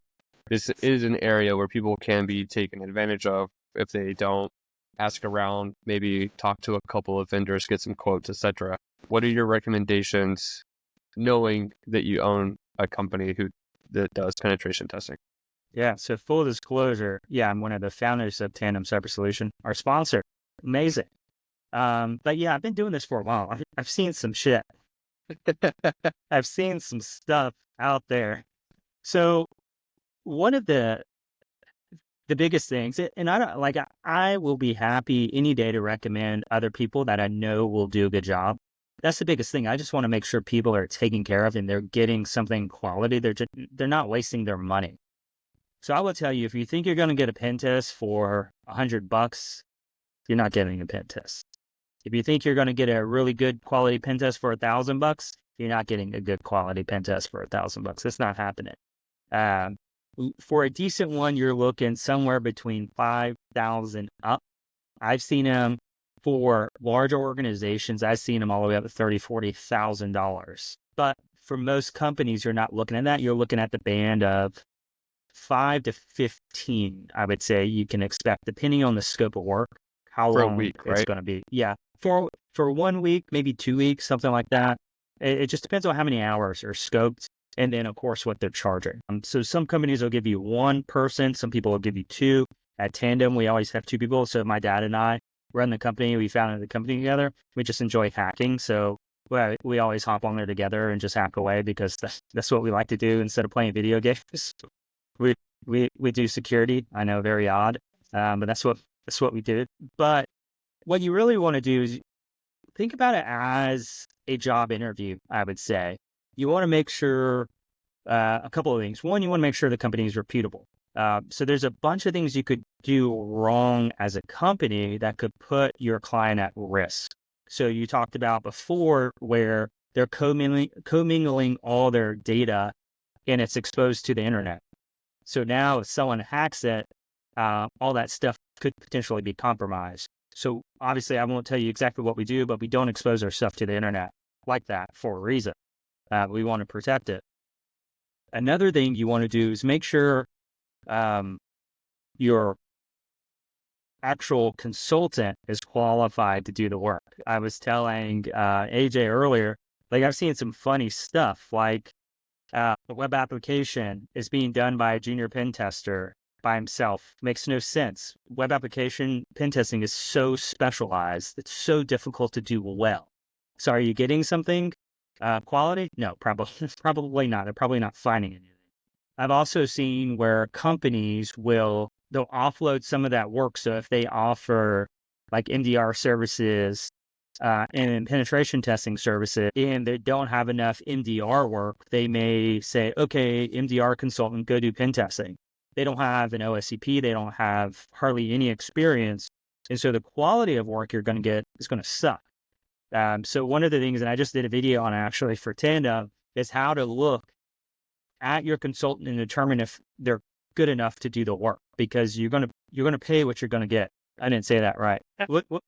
Speaker 1: this is an area where people can be taken advantage of if they don't ask around, maybe talk to a couple of vendors, get some quotes, etc. What are your recommendations knowing that you own a company that does penetration testing?
Speaker 2: Yeah. So full disclosure, yeah, I'm one of the founders of Tandem Cyber Solution, our sponsor. Amazing. But yeah, I've been doing this for a while. I've seen some shit. I've seen some stuff out there. So one of the biggest things, and I don't like, I will be happy any day to recommend other people that I know will do a good job. That's the biggest thing. I just want to make sure people are taken care of and they're getting something quality. They're not wasting their money. So I will tell you, if you think you're going to get a pen test for $100, you're not getting a pen test. If you think you're going to get a really good quality pen test for $1,000, you're not getting a good quality pen test for $1,000. It's not happening. Um, for a decent one, you're looking somewhere between 5,000 up. I've seen them for larger organizations. I've seen them all the way up to $30,000, $40,000. But for most companies, you're not looking at that. You're looking at the band of 5 to 15, I would say you can expect, depending on the scope of work, how
Speaker 1: For a
Speaker 2: long
Speaker 1: week,
Speaker 2: it's
Speaker 1: right?
Speaker 2: going to be. Yeah. For 1 week, maybe 2 weeks, something like that. It just depends on how many hours are scoped. And then, of course, what they're charging. So some companies will give you one person. Some people will give you two. At Tandem, we always have two people. So my dad and I run the company. We founded the company together. We just enjoy hacking. So we always hop on there together and just hack away because that's what we like to do instead of playing video games. We do security. I know, very odd, but that's what we do. But what you really want to do is think about it as a job interview. I would say you want to make sure a couple of things. One, you want to make sure the company is reputable. So there's a bunch of things you could do wrong as a company that could put your client at risk. So you talked about before where they're commingling all their data and it's exposed to the internet. So now if someone hacks it, all that stuff could potentially be compromised. So obviously I won't tell you exactly what we do, but we don't expose our stuff to the internet like that for a reason. We want to protect it. Another thing you want to do is make sure your actual consultant is qualified to do the work. I was telling AJ earlier, like I've seen some funny stuff, like the web application is being done by a junior pen tester by himself. Makes no sense. Web application pen testing is so specialized. It's so difficult to do well. So are you getting something quality? No, probably not. They're probably not finding anything. I've also seen where companies they'll offload some of that work. So if they offer like MDR services and penetration testing services, and they don't have enough MDR work, they may say, okay, MDR consultant, go do pen testing. They don't have an OSCP. They don't have hardly any experience. And so the quality of work you're going to get is going to suck. So one of the things, and I just did a video on actually for Tandem, is how to look at your consultant and determine if they're good enough to do the work, because you're gonna pay what you're gonna get. I didn't say that right.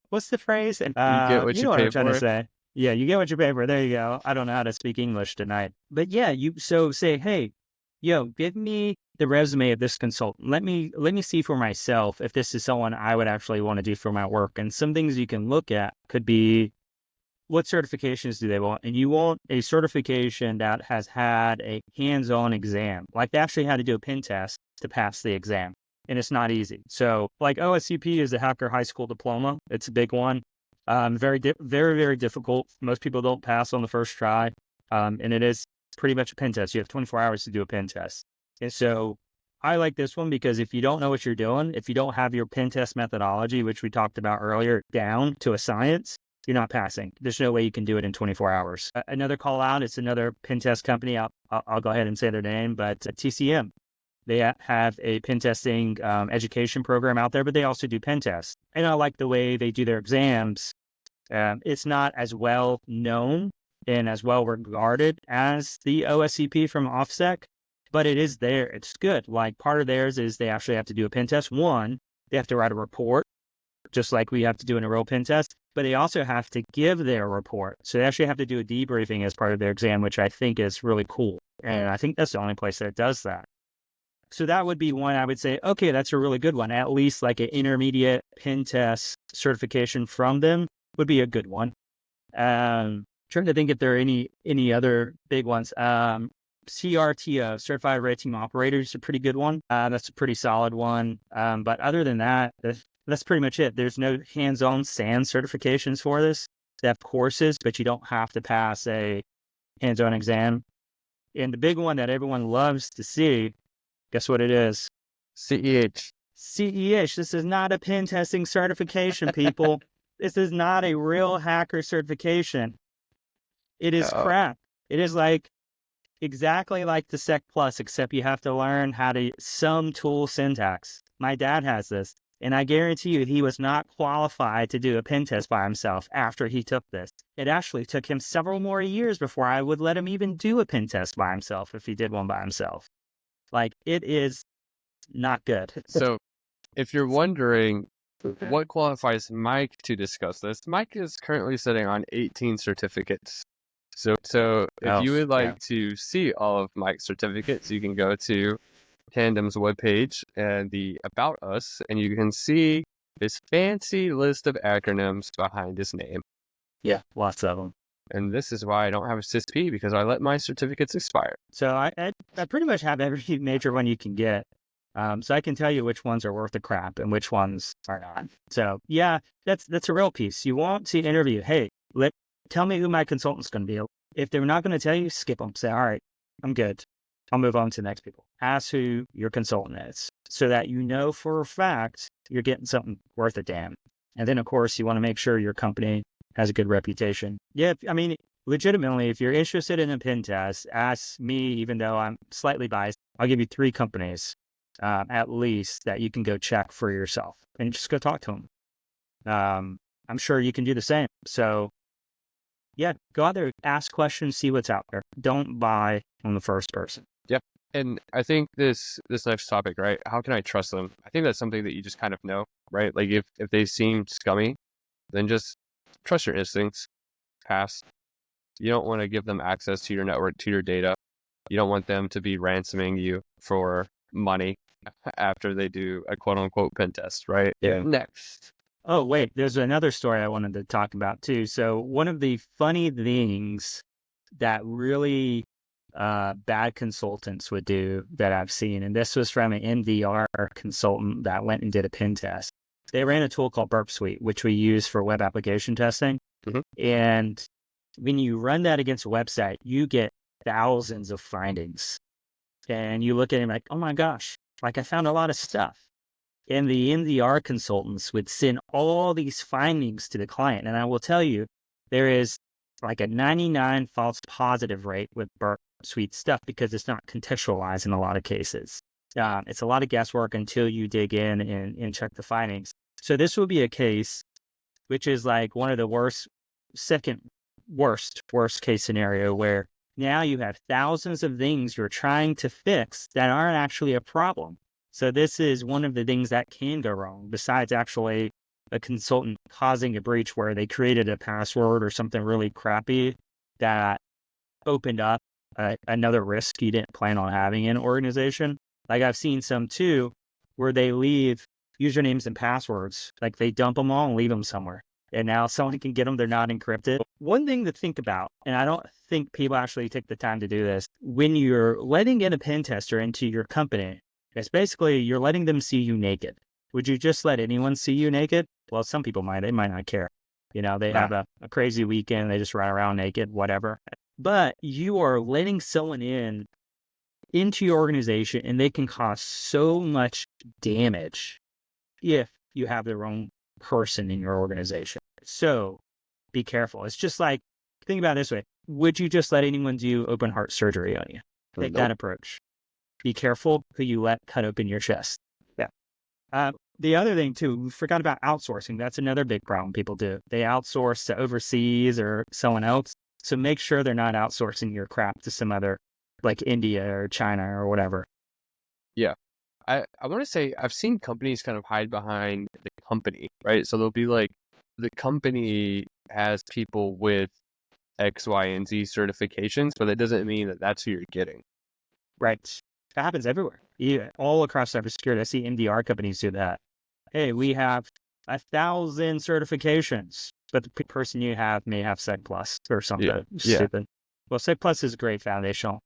Speaker 2: What's the phrase?
Speaker 1: You get what
Speaker 2: You
Speaker 1: you
Speaker 2: know what
Speaker 1: pay
Speaker 2: I'm trying to
Speaker 1: for.
Speaker 2: say. Yeah, you get what you pay for. There you go. I don't know how to speak English tonight. But yeah, so say, hey, give me the resume of this consultant. Let me see for myself if this is someone I would actually want to do for my work. And some things you can look at could be, what certifications do they want? And you want a certification that has had a hands-on exam, like they actually had to do a pen test to pass the exam. And it's not easy. So like OSCP is a hacker high school diploma. It's a big one. Very, very difficult. Most people don't pass on the first try. And it is pretty much a pen test. You have 24 hours to do a pen test. And so I like this one because if you don't know what you're doing, if you don't have your pen test methodology, which we talked about earlier, down to a science, you're not passing. There's no way you can do it in 24 hours. Another call out, it's another pen test company. I'll go ahead and say their name, but TCM. They have a pen testing education program out there, but they also do pen tests. And I like the way they do their exams. It's not as well known and as well regarded as the OSCP from OffSec, but it is there. It's good. Like part of theirs is they actually have to do a pen test. One, they have to write a report just like we have to do in a real pen test, but they also have to give their report. So they actually have to do a debriefing as part of their exam, which I think is really cool. And I think that's the only place that does that. So that would be one I would say, okay, that's a really good one. At least like an intermediate pen test certification from them would be a good one. Trying to think if there are any other big ones. CRTO, Certified Red Team Operator, is a pretty good one. That's a pretty solid one. But other than that, that's pretty much it. There's no hands-on SAN certifications for this. They have courses, but you don't have to pass a hands-on exam. And the big one that everyone loves to see, guess what it is?
Speaker 1: CEH.
Speaker 2: CEH. This is not a pen testing certification, people. This is not a real hacker certification. It is crap. It is like exactly like the Sec Plus, except you have to learn how to some tool syntax. My dad has this, and I guarantee you he was not qualified to do a pen test by himself after he took this. It actually took him several more years before I would let him even do a pen test by himself if he did one by himself. Like, it is not good.
Speaker 1: So if you're wondering what qualifies Mike to discuss this, Mike is currently sitting on 18 certificates. So if you would like to see all of Mike's certificates, you can go to Tandem's webpage and the About Us, and you can see this fancy list of acronyms behind his name.
Speaker 2: Yeah, lots of them.
Speaker 1: And this is why I don't have a CISP, because I let my certificates expire.
Speaker 2: So I pretty much have every major one you can get. So I can tell you which ones are worth the crap and which ones are not. So yeah, that's a real piece. You want to interview. Hey, tell me who my consultant's going to be. If they're not going to tell you, skip them. Say, all right, I'm good. I'll move on to the next people. Ask who your consultant is so that you know for a fact you're getting something worth a damn. And then, of course, you want to make sure your company has a good reputation. Yeah, I mean, legitimately, if you're interested in a pen test, ask me, even though I'm slightly biased. I'll give you 3 companies at least that you can go check for yourself and just go talk to them. I'm sure you can do the same. So yeah, go out there, ask questions, see what's out there. Don't buy on the first person.
Speaker 1: Yep. And I think this next topic, right? How can I trust them? I think that's something that you just kind of know, right? Like if they seem scummy, then just trust your instincts. Pass. You don't want to give them access to your network, to your data. You don't want them to be ransoming you for money after they do a quote unquote pen test, right?
Speaker 2: Yeah.
Speaker 1: Next.
Speaker 2: Oh, wait, there's another story I wanted to talk about too. So one of the funny things that really bad consultants would do that I've seen, and this was from an MDR consultant that went and did a pen test. They ran a tool called Burp Suite, which we use for web application testing.
Speaker 1: Mm-hmm.
Speaker 2: And when you run that against a website, you get thousands of findings. And you look at it like, oh my gosh, like I found a lot of stuff. And the MDR consultants would send all these findings to the client. And I will tell you, there is like a 99 false positive rate with Burp Suite stuff because it's not contextualized in a lot of cases. It's a lot of guesswork until you dig in and check the findings. So this would be a case which is like one of the second worst case scenario where now you have thousands of things you're trying to fix that aren't actually a problem. So this is one of the things that can go wrong, besides actually a consultant causing a breach where they created a password or something really crappy that opened up another risk you didn't plan on having in an organization. Like I've seen some too, where they leave usernames and passwords, like they dump them all and leave them somewhere. And now someone can get them, they're not encrypted. One thing to think about, and I don't think people actually take the time to do this, when you're letting in a pen tester into your company, it's basically you're letting them see you naked. Would you just let anyone see you naked? Well, some people might. They might not care. You know, they have a crazy weekend. They just run around naked, whatever. But you are letting someone into your organization, and they can cause so much damage if you have the wrong person in your organization. So be careful. It's just like, think about it this way. Would you just let anyone do open heart surgery on you? Take that approach. Be careful who you let cut open your chest. Yeah. The other thing too, we forgot about outsourcing. That's another big problem people do. They outsource to overseas or someone else. So make sure they're not outsourcing your crap to some other, like India or China or whatever.
Speaker 1: Yeah. I want to say I've seen companies kind of hide behind the company, right? So they'll be like, the company has people with X, Y, and Z certifications, but that doesn't mean that that's who you're getting.
Speaker 2: Right. That happens everywhere. Yeah, all across cybersecurity. I see NDR companies do that. Hey, we have 1,000 certifications, but the person you have may have Sec Plus or
Speaker 1: Yeah.
Speaker 2: something
Speaker 1: Yeah.
Speaker 2: stupid. Well, Sec Plus is great foundational.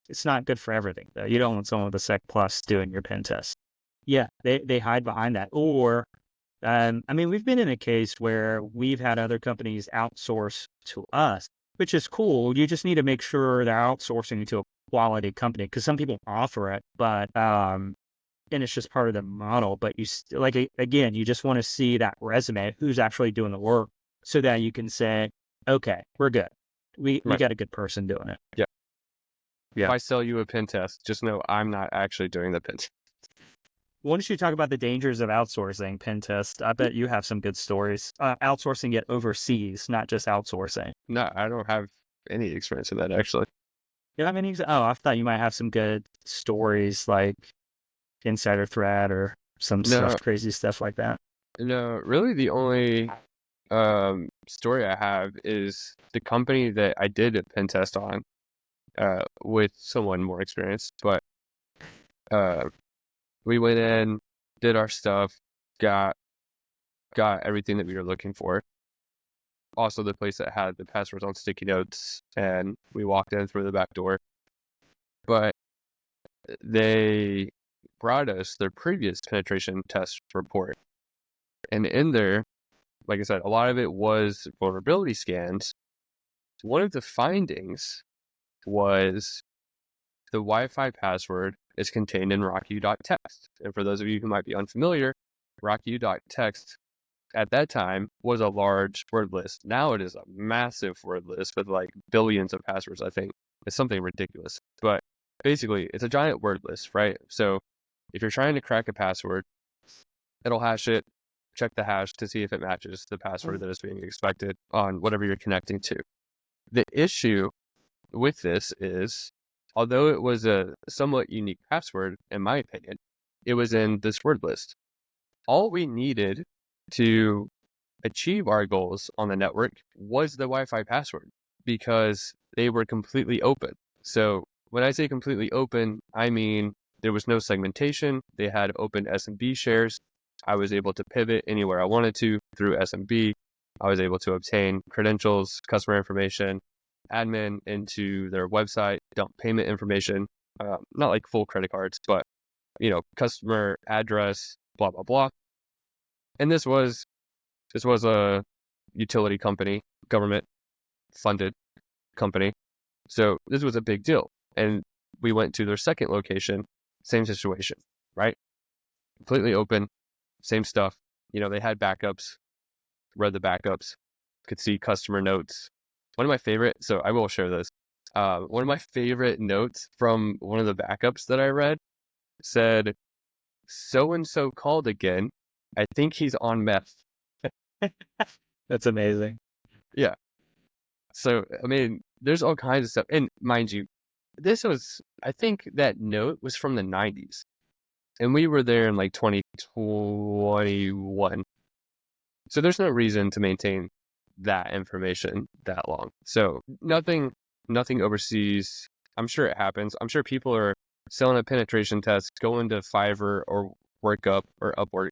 Speaker 2: It's not good for everything, though. You don't want someone with a Sec Plus doing your pen test. Yeah, they hide behind that. Or, we've been in a case where we've had other companies outsource to us, which is cool. You just need to make sure they're outsourcing to a quality company, because some people offer it, but and it's just part of the model. But you again, you just want to see that resume, who's actually doing the work, so that you can say, okay, we're good. We
Speaker 1: Right.
Speaker 2: got a good person doing it.
Speaker 1: Yeah.
Speaker 2: Yeah.
Speaker 1: If I sell you a pen test, just know I'm not actually doing the pen test.
Speaker 2: Why don't you talk about the dangers of outsourcing pen test? I bet you have some good stories. Outsourcing it overseas, not just outsourcing.
Speaker 1: No, I don't have any experience in that, actually.
Speaker 2: You have any? Oh, I thought you might have some good stories, like insider threat or some
Speaker 1: No,
Speaker 2: crazy stuff like that.
Speaker 1: no, really the only story I have is the company that I did a pen test on with someone more experienced. But we went in, did our stuff, got everything that we were looking for. Also, the place that had the passwords on sticky notes, and we walked in through the back door. But they brought us their previous penetration test report. And in there, like I said, a lot of it was vulnerability scans. One of the findings was the Wi-Fi password is contained in rocku.txt. And for those of you who might be unfamiliar, rocku.txt at that time was a large word list. Now it is a massive word list with like billions of passwords, I think. It's something ridiculous. But basically, it's a giant word list, right? So if you're trying to crack a password, it'll hash it, check the hash to see if it matches the password that is being expected on whatever you're connecting to. The issue with this is, although it was a somewhat unique password, in my opinion, it was in this word list. All we needed to achieve our goals on the network was the Wi-Fi password, because they were completely open. So when I say completely open, I mean there was no segmentation. They had open SMB shares. I was able to pivot anywhere I wanted to through SMB. I was able to obtain credentials, customer information, admin into their website, dump payment information, not like full credit cards, but customer address, blah blah blah. And this was a utility company, government funded company, so this was a big deal. And we went to their second location, same situation, right? Completely open, same stuff. They had backups, read the backups, could see customer notes. One of my favorite, so I will share this. One of my favorite notes from one of the backups that I read said, "So-and-so called again. I think he's on meth."
Speaker 2: That's amazing.
Speaker 1: Yeah. So, there's all kinds of stuff. And mind you, I think that note was from the 90s. And we were there in like 2021. So there's no reason to maintain that information that long. So nothing overseas. I'm sure it happens. I'm sure people are selling a penetration test, going to Fiverr or Workup or Upwork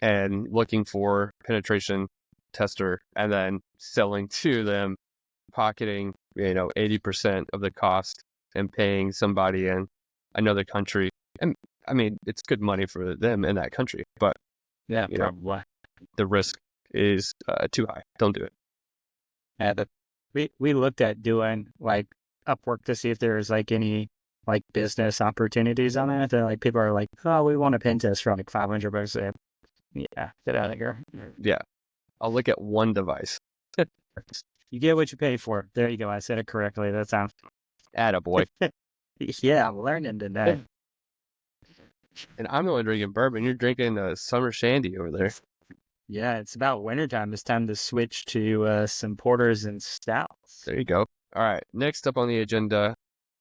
Speaker 1: and looking for penetration tester and then selling to them, pocketing 80% of the cost and paying somebody in another country. And it's good money for them in that country, but
Speaker 2: Yeah, probably.
Speaker 1: the risk is too high. Don't do it.
Speaker 2: Yeah, we looked at doing like Upwork to see if there's like any like business opportunities on it. And like people are like, oh, we want a pen test for like $500. Yeah, get out of here.
Speaker 1: Yeah. I'll look at one device.
Speaker 2: You get what you pay for. There you go. I said it correctly. That sounds.
Speaker 1: Attaboy.
Speaker 2: Yeah, I'm learning today.
Speaker 1: And I'm the one drinking bourbon. You're drinking summer shandy over there.
Speaker 2: Yeah, it's about wintertime. It's time to switch to some porters and stouts.
Speaker 1: There you go. All right. Next up on the agenda,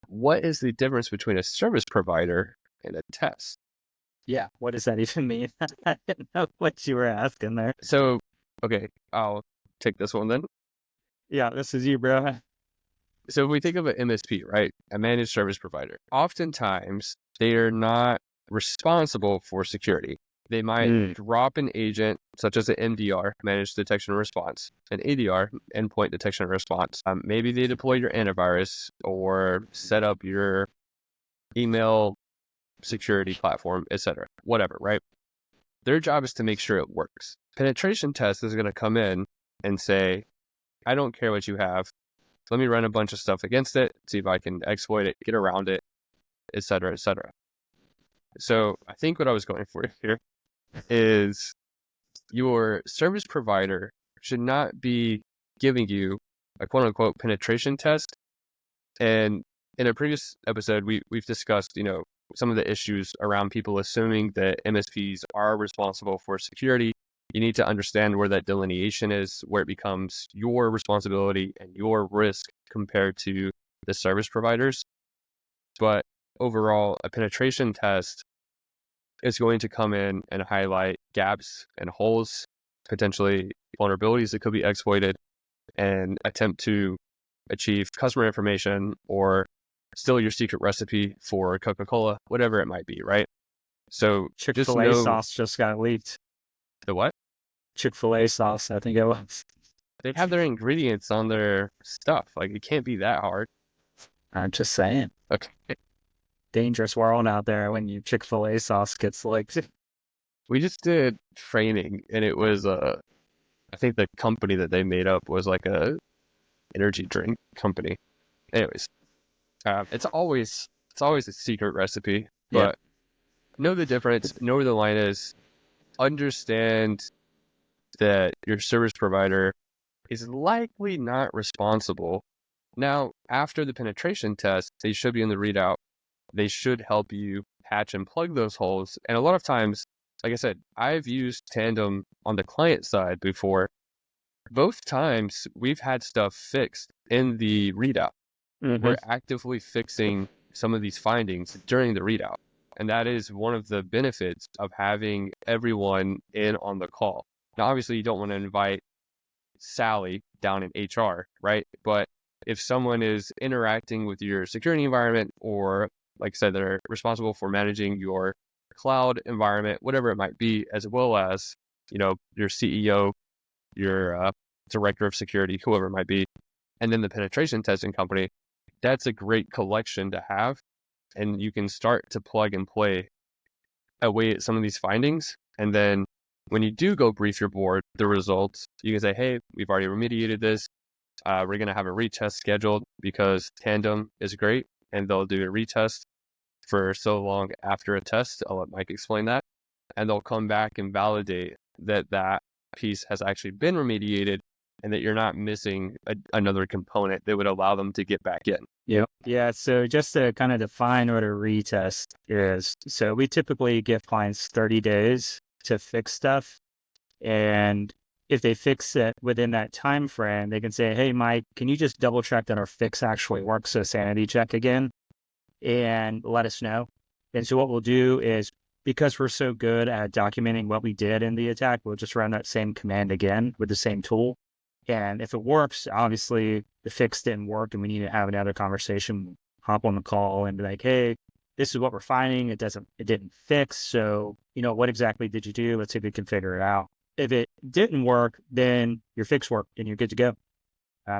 Speaker 1: what is the difference between a service provider in a test.
Speaker 2: Yeah. What does that even mean? I didn't know what you were asking there.
Speaker 1: So, okay, I'll take this one then.
Speaker 2: Yeah, this is you, bro.
Speaker 1: So if we think of an MSP, right, a managed service provider, oftentimes they are not responsible for security. They might drop an agent such as an MDR, managed detection and response, an ADR, endpoint detection and response. Maybe they deploy your antivirus or set up your email security platform, etc. Whatever, right? Their job is to make sure it works. Penetration test is going to come in and say, I don't care what you have. Let me run a bunch of stuff against it, see if I can exploit it, get around it, et cetera, et cetera. So I think what I was going for here is your service provider should not be giving you a quote unquote penetration test. And in a previous episode, we've discussed, some of the issues around people assuming that MSPs are responsible for security. You need to understand where that delineation is, where it becomes your responsibility and your risk compared to the service providers. But overall, a penetration test is going to come in and highlight gaps and holes, potentially vulnerabilities that could be exploited, and attempt to achieve customer information or steal your secret recipe for Coca-Cola, whatever it might be, right? So just
Speaker 2: Chick-fil-A
Speaker 1: know
Speaker 2: sauce just got leaked.
Speaker 1: the what?
Speaker 2: Chick-fil-A sauce, I think it was.
Speaker 1: They have their ingredients on their stuff. Like, it can't be that hard.
Speaker 2: I'm just saying.
Speaker 1: Okay.
Speaker 2: Dangerous world out there when your Chick-fil-A sauce gets leaked.
Speaker 1: We just did training, and it was, I think the company that they made up was like a energy drink company. Anyways, it's always a secret recipe, but know the difference, know where the line is, understand that your service provider is likely not responsible. Now, after the penetration test, they should be in the readout. They should help you patch and plug those holes. And a lot of times, like I said, I've used Tandem on the client side before. Both times we've had stuff fixed in the readout. We're actively fixing some of these findings during the readout. And that is one of the benefits of having everyone in on the call. Now, obviously, you don't want to invite Sally down in HR, right? But if someone is interacting with your security environment, or like I said, they're responsible for managing your cloud environment, whatever it might be, as well as, your CEO, your director of security, whoever it might be, and then the penetration testing company, that's a great collection to have. And you can start to plug and play away at some of these findings. And then when you do go brief your board the results, you can say, hey, we've already remediated this. We're going to have a retest scheduled because Tandem is great, and they'll do a retest for so long after a test. I'll let Mike explain that. And they'll come back and validate that that piece has actually been remediated and that you're not missing another component that would allow them to get back in.
Speaker 2: Yep. Yeah. So just to kind of define what a retest is. So we typically give clients 30 days to fix stuff. And if they fix it within that time frame, they can say, hey, Mike, can you just double check that our fix actually works? So sanity check again and let us know. And so what we'll do is, because we're so good at documenting what we did in the attack, we'll just run that same command again with the same tool. And if it works, obviously the fix didn't work and we need to have another conversation, hop on the call and be like, hey, this is what we're finding. It didn't fix. So, what exactly did you do? Let's see if we can figure it out. If it didn't work, then your fix worked and you're good to go.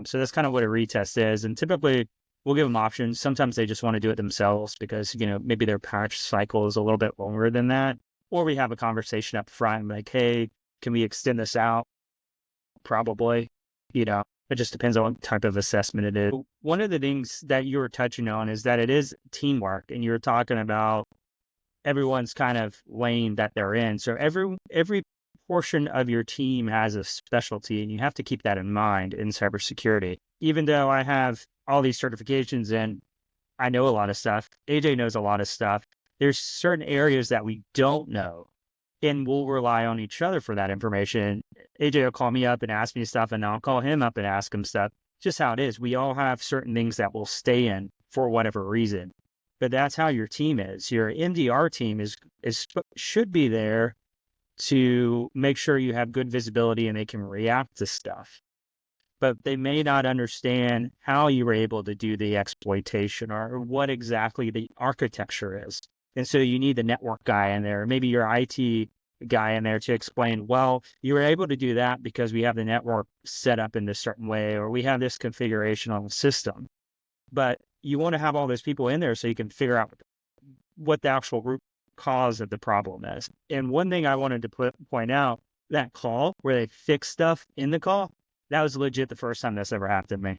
Speaker 2: So that's kind of what a retest is. And typically we'll give them options. Sometimes they just want to do it themselves because, maybe their patch cycle is a little bit longer than that. Or we have a conversation up front like, hey, can we extend this out? Probably. It just depends on what type of assessment it is. One of the things that you were touching on is that it is teamwork, and you're talking about everyone's kind of lane that they're in. So every portion of your team has a specialty, and you have to keep that in mind in cybersecurity. Even though I have all these certifications and I know a lot of stuff, AJ knows a lot of stuff, there's certain areas that we don't know. And we'll rely on each other for that information. AJ will call me up and ask me stuff, and I'll call him up and ask him stuff. Just how it is. We all have certain things that we'll stay in for whatever reason. but that's how your team is. Your MDR team should be there to make sure you have good visibility and they can react to stuff. But they may not understand how you were able to do the exploitation or what exactly the architecture is. And so you need the network guy in there, maybe your IT guy in there to explain, well, you were able to do that because we have the network set up in this certain way, or we have this configuration on the system. But you want to have all those people in there so you can figure out what the actual root cause of the problem is. And one thing I wanted to point out, that call where they fix stuff in the call, that was legit the first time that's ever happened to me.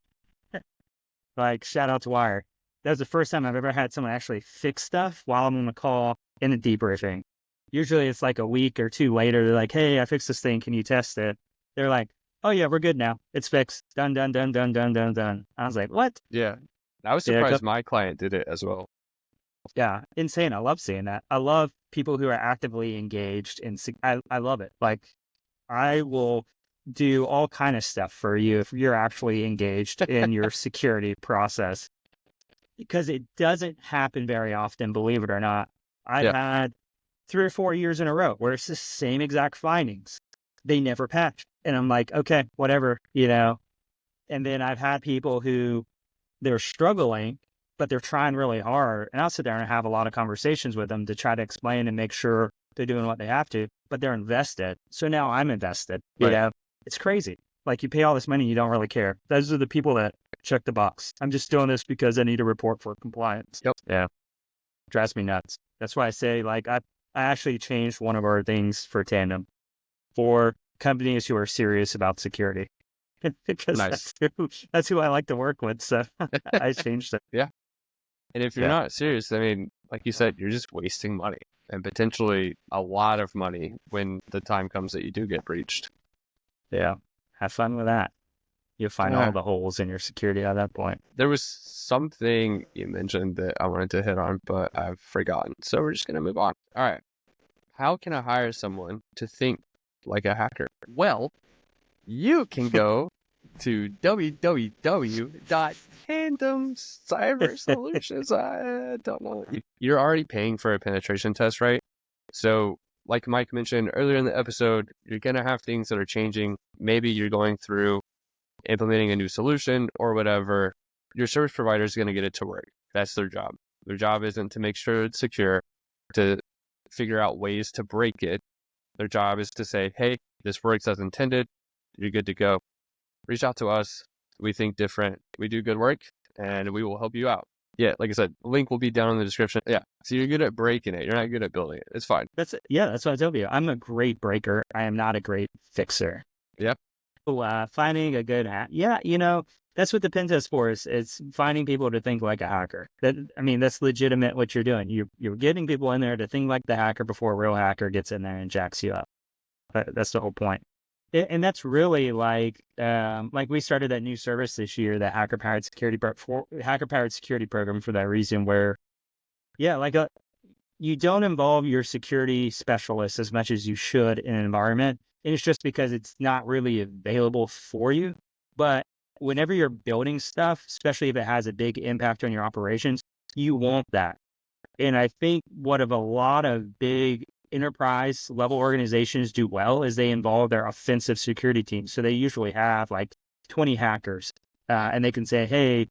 Speaker 2: Like, shout out to Wire. That was the first time I've ever had someone actually fix stuff while I'm on the call in a debriefing. Usually it's like a week or two later. They're like, hey, I fixed this thing. Can you test it? They're like, oh, yeah, we're good now. It's fixed. Done, done, done, done, done, done, done. I was like, what?
Speaker 1: Yeah. I was
Speaker 2: Yeah,
Speaker 1: surprised my client did it as well.
Speaker 2: yeah, insane. I love seeing that. I love people who are actively engaged in. I love it. Like, I will do all kind of stuff for you if you're actually engaged in your security process, because it doesn't happen very often, believe it or not. I've
Speaker 1: Yeah.
Speaker 2: had 3 or 4 years in a row where it's the same exact findings. They never patch. And I'm like, okay, whatever, And then I've had people who they're struggling, but they're trying really hard. And I'll sit there and have a lot of conversations with them to try to explain and make sure they're doing what they have to, but they're invested. So now I'm invested,
Speaker 1: Right.
Speaker 2: It's crazy. Like, you pay all this money, you don't really care. Those are the people that check the box. I'm just doing this because I need a report for compliance.
Speaker 1: Yep.
Speaker 2: Yeah. Drives me nuts. That's why I say, like, I actually changed one of our things for Tandem for companies who are serious about security. Because
Speaker 1: Nice.
Speaker 2: that's who I like to work with. So I changed it.
Speaker 1: Yeah. And if you're
Speaker 2: Yeah.
Speaker 1: not serious, I mean, like you said, you're just wasting money and potentially a lot of money when the time comes that you do get breached.
Speaker 2: Yeah. Have fun with that. You'll find all the holes in your security at that point.
Speaker 1: There was something you mentioned that I wanted to hit on, but I've forgotten. So we're just going to move on. All right. How can I hire someone to think like a hacker? Well, you can go to www.Tandem Cyber Solutions. I don't know. You're already paying for a penetration test, right? So, like Mike mentioned earlier in the episode, you're going to have things that are changing. Maybe you're going through implementing a new solution or whatever. Your service provider is going to get it to work. That's their job. Their job isn't to make sure it's secure, to figure out ways to break it. Their job is to say, hey, this works as intended. You're good to go. Reach out to us. We think different. We do good work, and we will help you out. Yeah, like I said, link will be down in the description. Yeah, so you're good at breaking it. You're not good at building it. It's fine.
Speaker 2: That's what I tell you. I'm a great breaker. I am not a great fixer.
Speaker 1: Yep.
Speaker 2: So, finding a good hack. Yeah, that's what the pen test for is. It's finding people to think like a hacker. That's legitimate what you're doing. You're getting people in there to think like the hacker before a real hacker gets in there and jacks you up. That's the whole point. And that's really like we started that new service this year, the hacker powered security program, for that reason, where, you don't involve your security specialists as much as you should in an environment. And it's just because it's not really available for you. But whenever you're building stuff, especially if it has a big impact on your operations, you want that. And I think what a lot of big enterprise level organizations do well is they involve their offensive security teams. So they usually have like 20 hackers, and they can say, hey,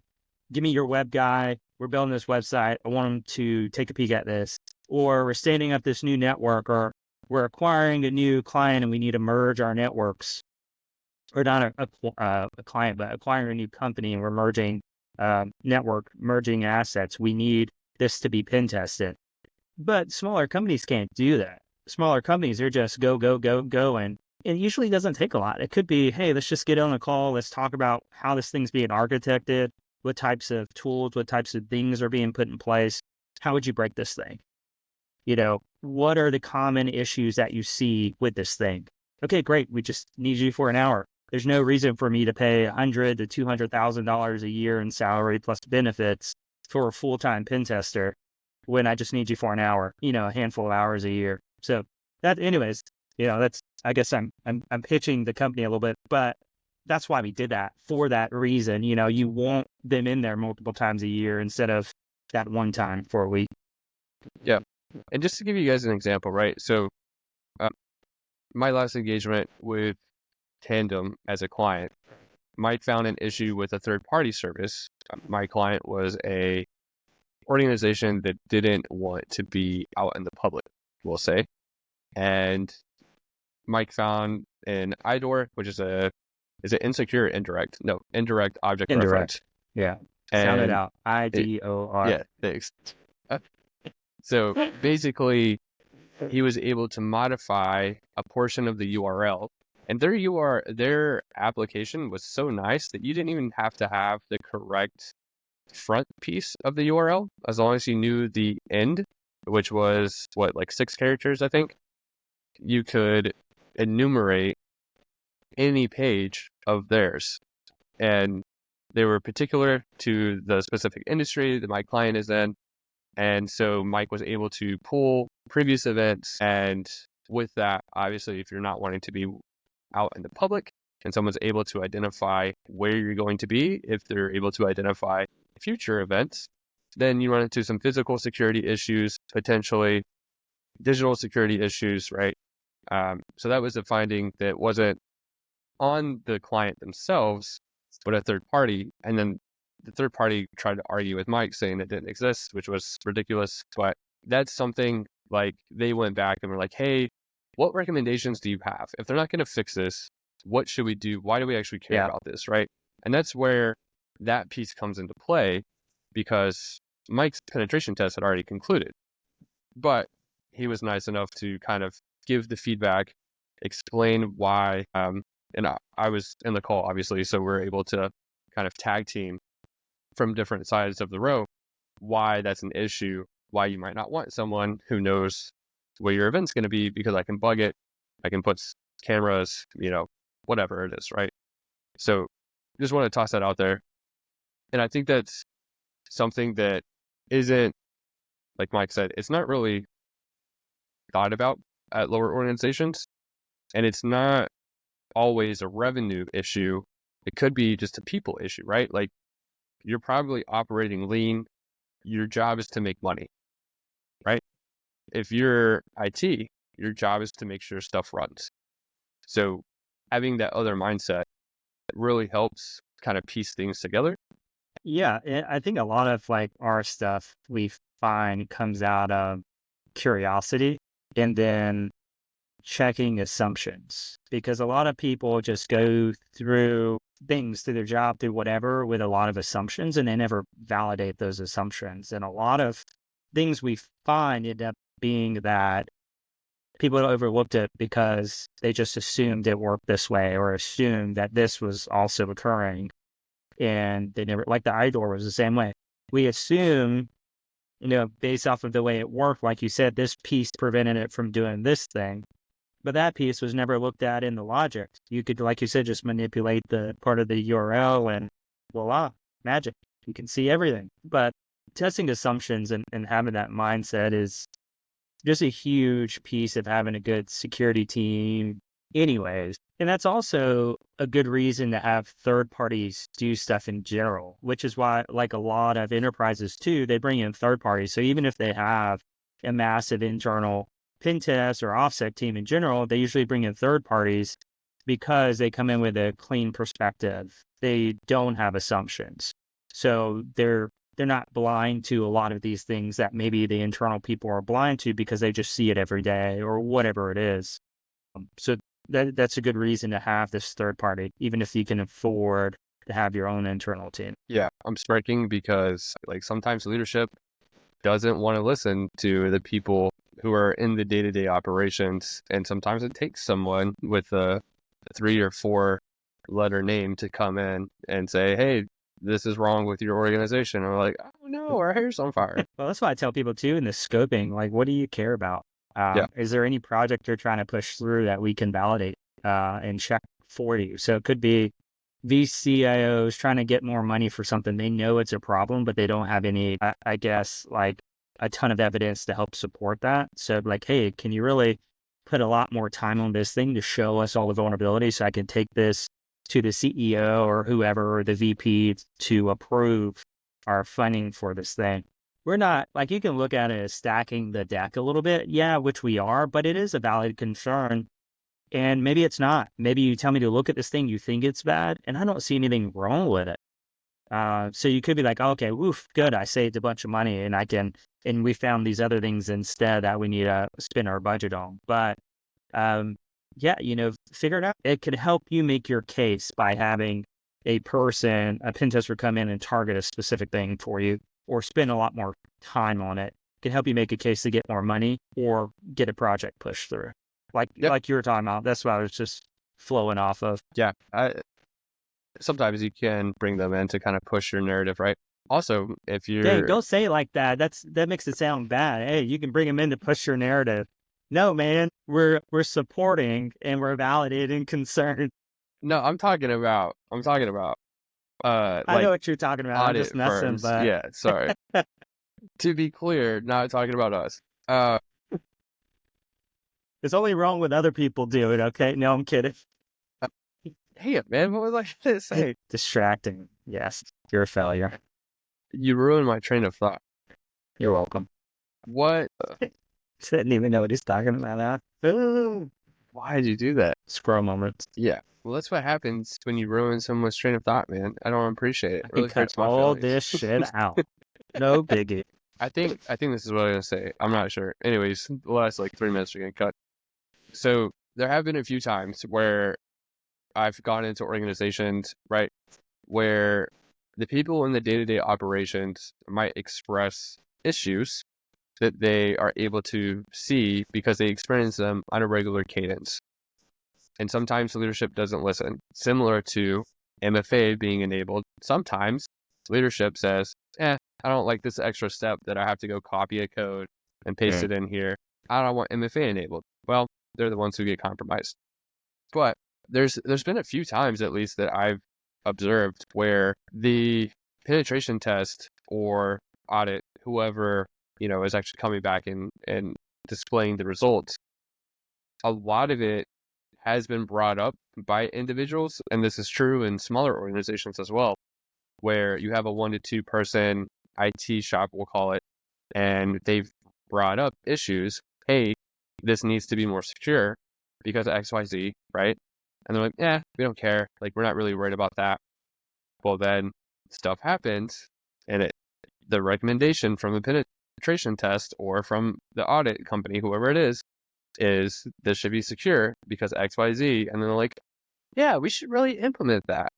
Speaker 2: give me your web guy. We're building this website. I want them to take a peek at this. Or we're standing up this new network, or we're acquiring a new client and we need to merge our networks. Or not a client, but acquiring a new company and we're merging merging assets. We need this to be pen tested. But smaller companies can't do that. Smaller companies are just go, go, go, go. And it usually doesn't take a lot. It could be, hey, let's just get on a call. Let's talk about how this thing's being architected, what types of tools, what types of things are being put in place. How would you break this thing? What are the common issues that you see with this thing? Okay, great. We just need you for an hour. There's no reason for me to pay $100,000 to $200,000 a year in salary plus benefits for a full-time pen tester when I just need you for an hour, a handful of hours a year. So anyways, I guess I'm pitching the company a little bit, but that's why we did that, for that reason. You want them in there multiple times a year instead of that one time for a week.
Speaker 1: Yeah. And just to give you guys an example, right? So my last engagement with Tandem as a client, Mike found an issue with a third-party service. My client was a organization that didn't want to be out in the public, we'll say. And Mike found an IDOR, which is it insecure or indirect? No, indirect object reference.
Speaker 2: Indirect. Yeah. Sound it
Speaker 1: And
Speaker 2: out. IDOR.
Speaker 1: yeah, thanks. So basically, he was able to modify a portion of the URL, and their application was so nice that you didn't even have to have the correct front piece of the URL, as long as you knew the end, which was like 6 characters, I think. You could enumerate any page of theirs, and they were particular to the specific industry that my client is in. And so Mike was able to pull previous events. And with that, obviously, if you're not wanting to be out in the public and someone's able to identify where you're going to be, if they're able to identify future events, then you run into some physical security issues, potentially digital security issues, right? So that was a finding that wasn't on the client themselves, but a third party. And then the third party tried to argue with Mike saying it didn't exist, which was ridiculous. But that's something like they went back and were like, hey, what recommendations do you have? If they're not going to fix this, what should we do? Why do we actually care about this, right? And that's where that piece comes into play, because Mike's penetration test had already concluded. But he was nice enough to kind of give the feedback, explain why, and I was in the call, obviously, so we're able to kind of tag team from different sides of the row why that's an issue, why you might not want someone who knows where your event's going to be, because I can bug it, I can put cameras, whatever it is, right? So just want to toss that out there. And I think that's something that isn't, like Mike said, it's not really thought about at lower organizations, and it's not always a revenue issue. It could be just a people issue, right? Like, you're probably operating lean. Your job is to make money, right? If you're IT, your job is to make sure stuff runs. So having that other mindset really helps kind of piece things together.
Speaker 2: Yeah, I think a lot of like our stuff we find comes out of curiosity and then checking assumptions, because a lot of people just go through things, through their job, through whatever, with a lot of assumptions, and they never validate those assumptions. And a lot of things we find end up being that people overlooked it because they just assumed it worked this way, or assumed that this was also occurring. And they never, like the IDOR was the same way. We assume, based off of the way it worked, like you said, this piece prevented it from doing this thing. But that piece was never looked at in the logic. You could, like you said, just manipulate the part of the URL and voila, magic. You can see everything. But testing assumptions and having that mindset is just a huge piece of having a good security team anyways. And that's also a good reason to have third parties do stuff in general, which is why, like a lot of enterprises too, they bring in third parties. So even if they have a massive internal pen test or OffSec team in general, they usually bring in third parties because they come in with a clean perspective. They don't have assumptions. So they're not blind to a lot of these things that maybe the internal people are blind to because they just see it every day or whatever it is. So that's a good reason to have this third party, even if you can afford to have your own internal team.
Speaker 1: Yeah, I'm smirking because like sometimes leadership doesn't want to listen to the people who are in the day-to-day operations. And sometimes it takes someone with a 3 or 4 letter name to come in and say, hey, this is wrong with your organization. And we're like, oh no, our hair's on fire.
Speaker 2: Well, that's why I tell people too in the scoping, like, what do you care about? Is there any project you're trying to push through that we can validate and check for you? So it could be these CIOs trying to get more money for something. They know it's a problem, but they don't have any, I guess, like a ton of evidence to help support that. So like, hey, can you really put a lot more time on this thing to show us all the vulnerabilities so I can take this to the CEO or whoever, or the VP, to approve our funding for this thing? we're not like, you can look at it as stacking the deck a little bit. Yeah, which we are, but it is a valid concern. And maybe it's not. Maybe you tell me to look at this thing, you think it's bad, and I don't see anything wrong with it. So you could be like, okay, woof, good. I saved a bunch of money and we found these other things instead that we need to spend our budget on. But yeah, figure it out. It could help you make your case by having a pen tester come in and target a specific thing for you or spend a lot more time on it. It can help you make a case to get more money or get a project pushed through. Like you were talking about. That's what I was just flowing off of.
Speaker 1: Yeah. Sometimes you can bring them in to kind of push your narrative, right? Also, if you're...
Speaker 2: Dang, don't say it like that. That makes it sound bad. Hey, you can bring them in to push your narrative. No, man, we're supporting and we're validating concern.
Speaker 1: No, I'm talking about
Speaker 2: I know
Speaker 1: like
Speaker 2: what you're talking about. I'm
Speaker 1: audit
Speaker 2: just messing,
Speaker 1: firms.
Speaker 2: but
Speaker 1: Yeah, sorry. To be clear, not talking about us.
Speaker 2: it's only wrong when other people do it. Okay, no, I'm kidding.
Speaker 1: Hey, man, what was I going to say?
Speaker 2: Distracting. Yes, you're a failure.
Speaker 1: You ruined my train of thought.
Speaker 2: You're welcome.
Speaker 1: What?
Speaker 2: Didn't even know what he's talking about.
Speaker 1: Why did you do that?
Speaker 2: Scroll moments.
Speaker 1: Yeah. Well, that's what happens when you ruin someone's train of thought, man. I don't appreciate it. It
Speaker 2: I can
Speaker 1: really
Speaker 2: cut
Speaker 1: hurts my
Speaker 2: all
Speaker 1: feelings.
Speaker 2: this shit out. No biggie.
Speaker 1: I think this is what I'm gonna say. I'm not sure. Anyways, the last like 3 minutes are gonna cut. So there have been a few times where I've gone into organizations, right, where the people in the day-to-day operations might express issues that they are able to see because they experience them on a regular cadence. And sometimes leadership doesn't listen. Similar to MFA being enabled, sometimes leadership says, I don't like this extra step that I have to go copy a code and paste it in here. I don't want MFA enabled. Well, they're the ones who get compromised. But there's been a few times, at least, that I've observed where the penetration test or audit, whoever, is actually coming back and displaying the results, a lot of it has been brought up by individuals, and this is true in smaller organizations as well, where you have a 1 to 2 person IT shop, we'll call it, and they've brought up issues. Hey, this needs to be more secure because of XYZ, right? And they're like, we don't care. Like, we're not really worried about that. Well, then stuff happens, and the recommendation from the penetration test or from the audit company, whoever it is this should be secure because XYZ. And then they're like, we should really implement that.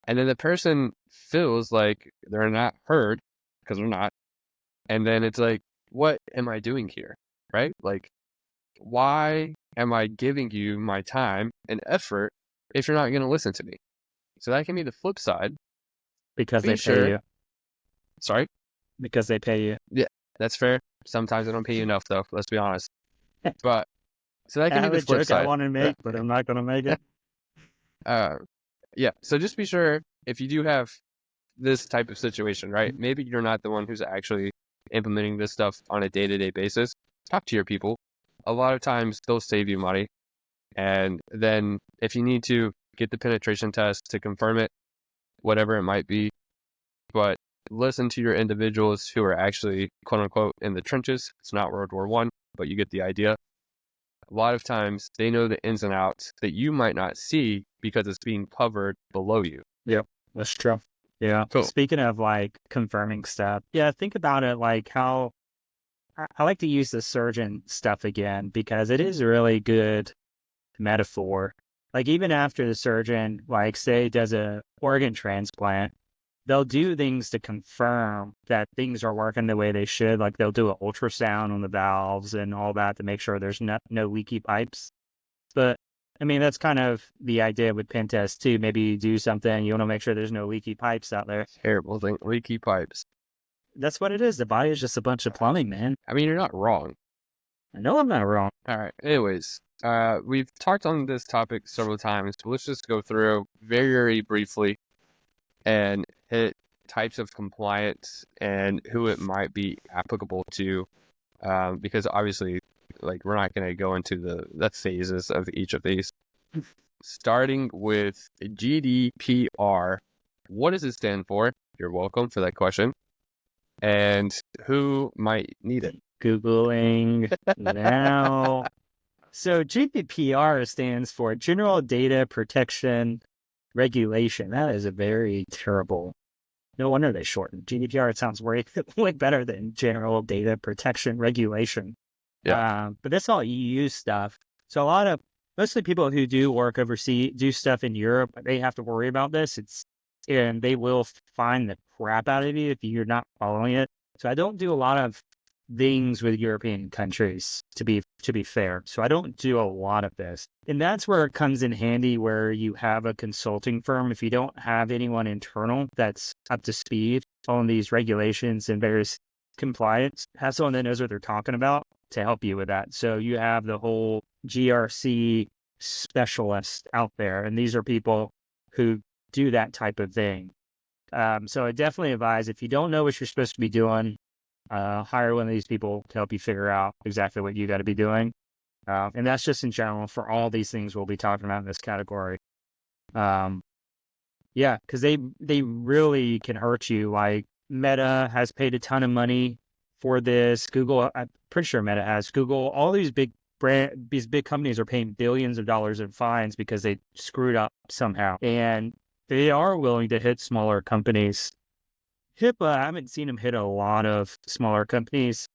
Speaker 1: And then the person feels like they're not heard because they're not. And then it's like, what am I doing here? Right? Like, why am I giving you my time and effort if you're not going to listen to me? So that can be the flip side.
Speaker 2: Because they pay you.
Speaker 1: Sorry?
Speaker 2: Because they pay you.
Speaker 1: Yeah, that's fair. Sometimes I don't pay you enough, though. Let's be honest. But so that can be the flip side.
Speaker 2: I want to make, but I'm not going to make it.
Speaker 1: Yeah. So just be sure if you do have this type of situation, right? Maybe you're not the one who's actually implementing this stuff on a day-to-day basis. Talk to your people. A lot of times they'll save you money. And then if you need to get the penetration test to confirm it, whatever it might be, but listen to your individuals who are actually, quote unquote, in the trenches. It's not World War I, but you get the idea. A lot of times they know the ins and outs that you might not see because it's being covered below you.
Speaker 2: Yep, that's true. Yeah. Cool. Speaking of like confirming stuff, think about it like how I like to use the surgeon stuff again because it is a really good metaphor. Like even after the surgeon, like say does a organ transplant, they'll do things to confirm that things are working the way they should. Like they'll do an ultrasound on the valves and all that to make sure there's no leaky pipes. But I mean, that's kind of the idea with pen tests too. Maybe you do something, you want to make sure there's no leaky pipes out there.
Speaker 1: Terrible thing, leaky pipes.
Speaker 2: That's what it is. The body is just a bunch of plumbing, man.
Speaker 1: I mean, you're not wrong.
Speaker 2: I know I'm not wrong.
Speaker 1: All right. Anyways, we've talked on this topic several times, but let's just go through very briefly and hit types of compliance and who it might be applicable to, because obviously, like, we're not going to go into the phases of each of these. Starting with GDPR, what does it stand for? You're welcome for that question. And who might need it?
Speaker 2: Googling now. So GDPR stands for General Data Protection Regulation. That is a very terrible. No wonder they shortened GDPR. It sounds way better than General Data Protection Regulation.
Speaker 1: Yeah.
Speaker 2: But that's all EU stuff. So mostly people who do work overseas, do stuff in Europe, they have to worry about this. And they will fine the crap out of you if you're not following it. So I don't do a lot of things with European countries, to be fair. So I don't do a lot of this. And that's where it comes in handy, where you have a consulting firm. If you don't have anyone internal that's up to speed on these regulations and various compliance, have someone that knows what they're talking about to help you with that. So you have the whole GRC specialist out there, and these are people who do that type of thing. So I definitely advise, if you don't know what you're supposed to be doing, hire one of these people to help you figure out exactly what you got to be doing. And that's just in general for all these things we'll be talking about in this category. Yeah, because they really can hurt you. Like Meta has paid a ton of money for this. Google, I'm pretty sure Meta has. Google, all these big companies are paying billions of dollars in fines because they screwed up somehow. And they are willing to hit smaller companies. HIPAA, I haven't seen them hit a lot of smaller companies,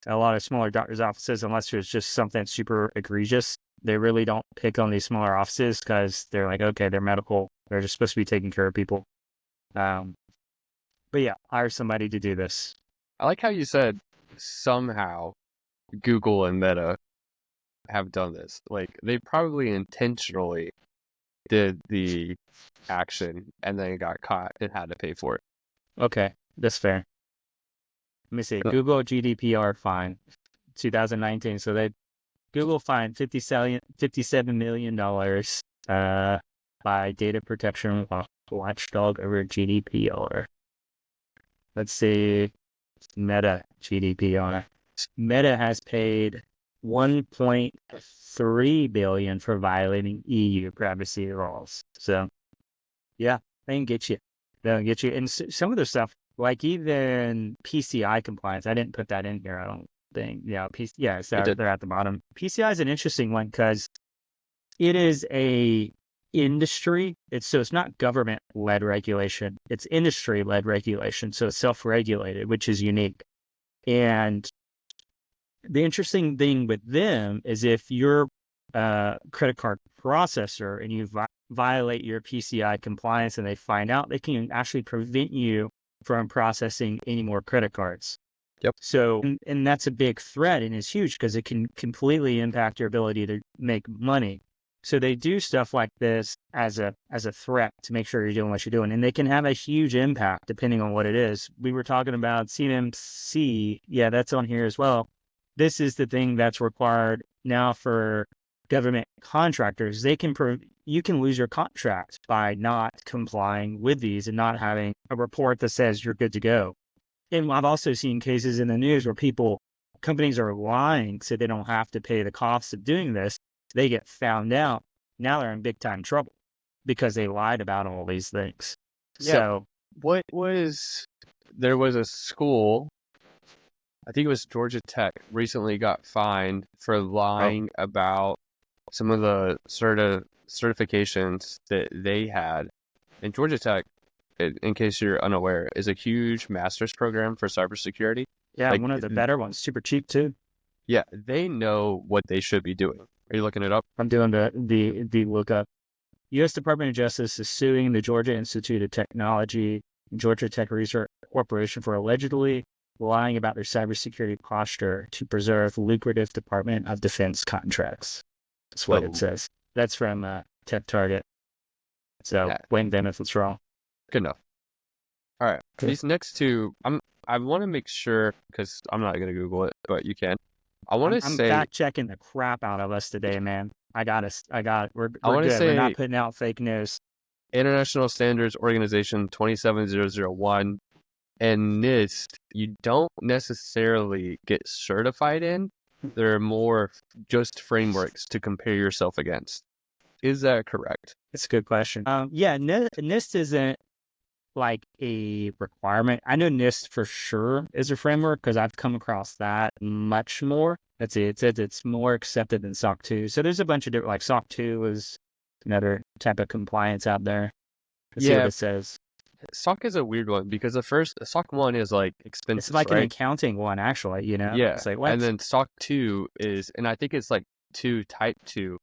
Speaker 2: a lot of smaller doctors' offices, unless there's just something super egregious. They really don't pick on these smaller offices because they're like, okay, they're medical. They're just supposed to be taking care of people. But yeah, hire somebody to do this.
Speaker 1: I like how you said somehow Google and Meta have done this. Like, they probably intentionally did the action and then got caught and had to pay for it.
Speaker 2: Okay, that's fair. Let me see. Google GDPR fine, 2019. So Google fined $57 million by data protection watchdog over GDPR. Let's see. Meta GDPR. Meta has paid $1.3 billion for violating EU privacy laws. So, yeah, they can get you. They'll get you. And some of the stuff, like even PCI compliance, I didn't put that in here, I don't think. Yeah, they're at the bottom. PCI is an interesting one because it is a industry. It's not government-led regulation. It's industry-led regulation. So it's self-regulated, which is unique. And the interesting thing with them is if you're a credit card processor and you violate your PCI compliance and they find out, they can actually prevent you from processing any more credit cards.
Speaker 1: Yep.
Speaker 2: So, and that's a big threat and it's huge because it can completely impact your ability to make money. So they do stuff like this as a threat to make sure you're doing what you're doing. And they can have a huge impact depending on what it is. We were talking about CMMC. Yeah, that's on here as well. This is the thing that's required now for government contractors. You can lose your contract by not complying with these and not having a report that says you're good to go. And I've also seen cases in the news where companies are lying so they don't have to pay the costs of doing this. They get found out. Now they're in big time trouble because they lied about all these things. Yeah.
Speaker 1: So there was a school, I think it was Georgia Tech, recently got fined for lying about some of the certifications that they had. And Georgia Tech, in case you're unaware, is a huge master's program for cybersecurity.
Speaker 2: Yeah, like, one of the better ones, super cheap too.
Speaker 1: Yeah, they know what they should be doing. Are you looking it up?
Speaker 2: I'm doing the lookup. U.S. Department of Justice is suing the Georgia Institute of Technology and Georgia Tech Research Corporation for allegedly lying about their cybersecurity posture to preserve lucrative Department of Defense contracts. That's what it says. That's from Tech Target. So blame them if it's wrong.
Speaker 1: Good enough. All right. Okay. These next two, I want to make sure, because I'm not going to Google it, but you can. I'm
Speaker 2: fact checking the crap out of us today, man. We're good. We're not putting out fake news.
Speaker 1: International Standards Organization 27001 and NIST, you don't necessarily get certified in. There are more just frameworks to compare yourself against. Is that correct?
Speaker 2: It's a good question. Yeah, NIST isn't like a requirement. I know NIST for sure is a framework because I've come across that much more. That's it. It says it's more accepted than SOC 2. So there's a bunch of different, like SOC 2 is another type of compliance out there. Let's see what
Speaker 1: Yeah,
Speaker 2: it says.
Speaker 1: SOC is a weird one because the first SOC 1 is like
Speaker 2: It's
Speaker 1: expenses,
Speaker 2: like an
Speaker 1: right?
Speaker 2: accounting one, actually,
Speaker 1: Yeah,
Speaker 2: It's like,
Speaker 1: and
Speaker 2: what?
Speaker 1: then SOC 2 is, and I think it's like type 2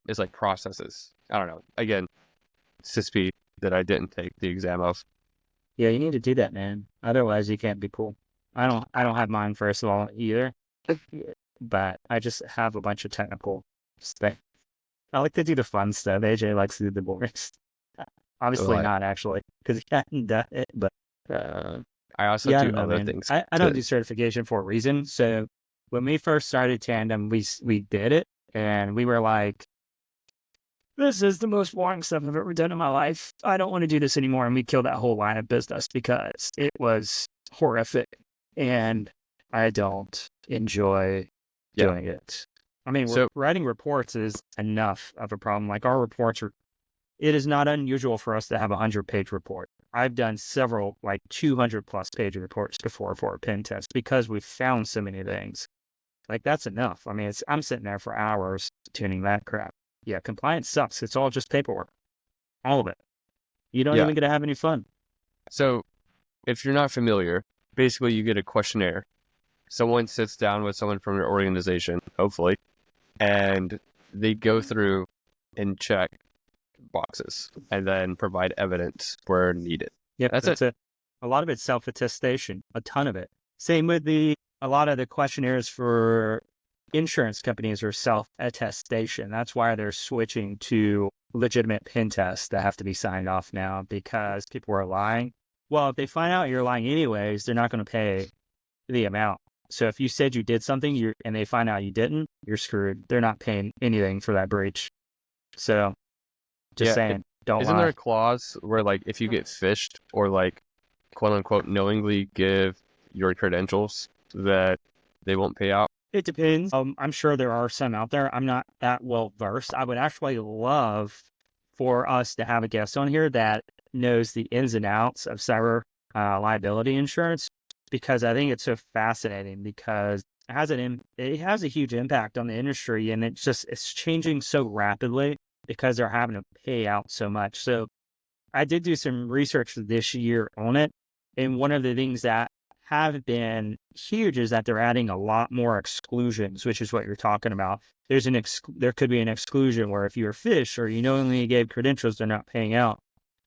Speaker 1: is like processes. I don't know. Again, CISP that I didn't take the exam of.
Speaker 2: Yeah, you need to do that, man. Otherwise, you can't be cool. I don't have mine, first of all, either. Yeah, but I just have a bunch of technical stuff. I like to do the fun stuff. AJ likes to do the boring stuff. Obviously
Speaker 1: Like,
Speaker 2: not, actually, because he hadn't done it. But
Speaker 1: I also
Speaker 2: yeah, I
Speaker 1: do
Speaker 2: don't know,
Speaker 1: other
Speaker 2: man.
Speaker 1: things
Speaker 2: I don't
Speaker 1: too.
Speaker 2: do certification for a reason. So when we first started Tandem, we did it, and we were like, this is the most boring stuff I've ever done in my life. I don't want to do this anymore. And we killed that whole line of business because it was horrific. And I don't enjoy
Speaker 1: Yeah.
Speaker 2: doing it. I mean,
Speaker 1: So
Speaker 2: writing reports is enough of a problem. Like our reports are, it is not unusual for us to have a 100-page report. I've done several like 200 plus page reports before for a pen test because we've found so many things. Like that's enough. I mean, I'm sitting there for hours tuning that crap. Yeah, compliance sucks. It's all just paperwork. All of it. You don't
Speaker 1: yeah.
Speaker 2: even get to have any fun.
Speaker 1: So if you're not familiar, basically you get a questionnaire. Someone sits down with someone from your organization, hopefully, and they go through and check boxes and then provide evidence where needed.
Speaker 2: Yep,
Speaker 1: That's it.
Speaker 2: that's it. A lot of it's self-attestation, a ton of it. Same with a lot of the questionnaires for insurance companies are self-attestation. That's why they're switching to legitimate pen tests that have to be signed off now because people are lying. Well, if they find out you're lying anyways, they're not going to pay the amount. So if you said you did something and they find out you didn't, you're screwed. They're not paying anything for that breach. So just
Speaker 1: Yeah.
Speaker 2: saying, don't
Speaker 1: Isn't there
Speaker 2: lie.
Speaker 1: a clause where like if you get phished or like quote unquote knowingly give your credentials that they won't pay out?
Speaker 2: It depends. I'm sure there are some out there. I'm not that well versed. I would actually love for us to have a guest on here that knows the ins and outs of cyber liability insurance because I think it's so fascinating because it has a huge impact on the industry and it's changing so rapidly because they're having to pay out so much. So I did do some research this year on it, and one of the things that have been huge is that they're adding a lot more exclusions, which is what you're talking about. There could be an exclusion where if you're a fish or you knowingly gave credentials, they're not paying out.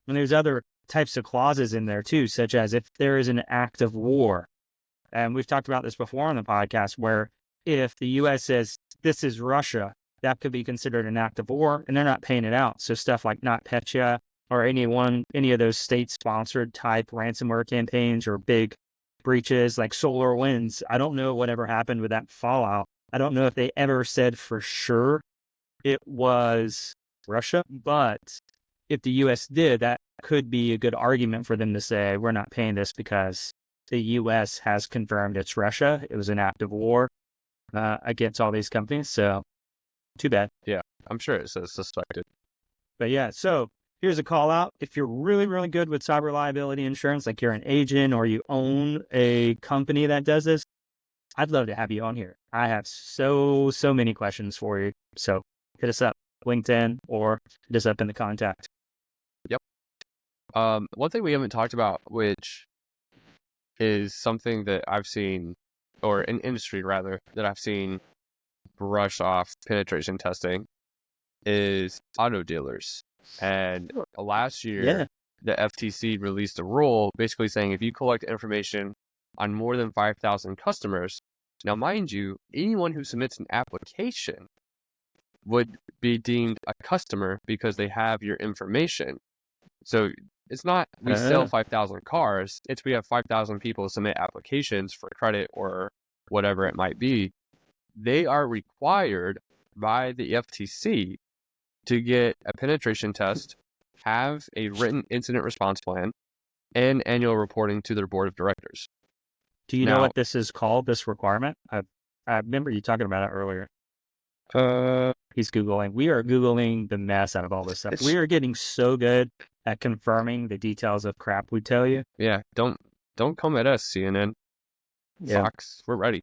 Speaker 2: And there's other types of clauses in there too, such as if there is an act of war. And we've talked about this before on the podcast, where if the U.S. says this is Russia, that could be considered an act of war, and they're not paying it out. So stuff like NotPetya or any of those state-sponsored type ransomware campaigns or big breaches like SolarWinds. I don't know whatever happened with that fallout. I don't know if they ever said for sure it was Russia, but if the U.S. did, that could be a good argument for them to say we're not paying this because the U.S. has confirmed it's Russia. It was an act of war against all these companies. So too bad.
Speaker 1: Yeah, I'm sure it says suspected.
Speaker 2: But yeah, so here's a call out. If you're really, really good with cyber liability insurance, like you're an agent or you own a company that does this, I'd love to have you on here. I have so many questions for you. So hit us up LinkedIn or hit us up in the contact.
Speaker 1: Yep. One thing we haven't talked about, which is something that I've seen, or an industry rather, that I've seen brush off penetration testing is auto dealers. And last year,
Speaker 2: Yeah.
Speaker 1: the FTC released a rule basically saying if you collect information on more than 5,000 customers, now mind you, anyone who submits an application would be deemed a customer because they have your information. So it's not we sell 5,000 cars, it's we have 5,000 people submit applications for credit or whatever it might be. They are required by the FTC to get a penetration test, have a written incident response plan, and annual reporting to their board of directors.
Speaker 2: Do you know
Speaker 1: Now,
Speaker 2: what this is called, this requirement? I remember you talking about it earlier. He's Googling. We are Googling the mess out of all this stuff. We are getting so good. at confirming the details of crap we tell you.
Speaker 1: Yeah, don't come at us, CNN,
Speaker 2: Yeah.
Speaker 1: Fox. We're ready.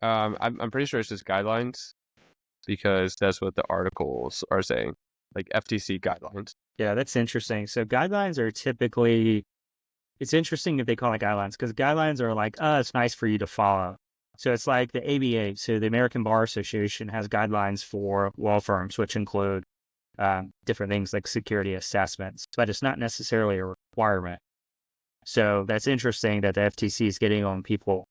Speaker 1: I'm pretty sure it's just guidelines because that's what the articles are saying, like FTC guidelines.
Speaker 2: Yeah, that's interesting. So guidelines are typically, it's interesting if they call it guidelines, because guidelines are like, it's nice for you to follow. So it's like the ABA. So the American Bar Association has guidelines for law firms, which include different things like security assessments, but it's not necessarily a requirement. So that's interesting that the FTC is getting on people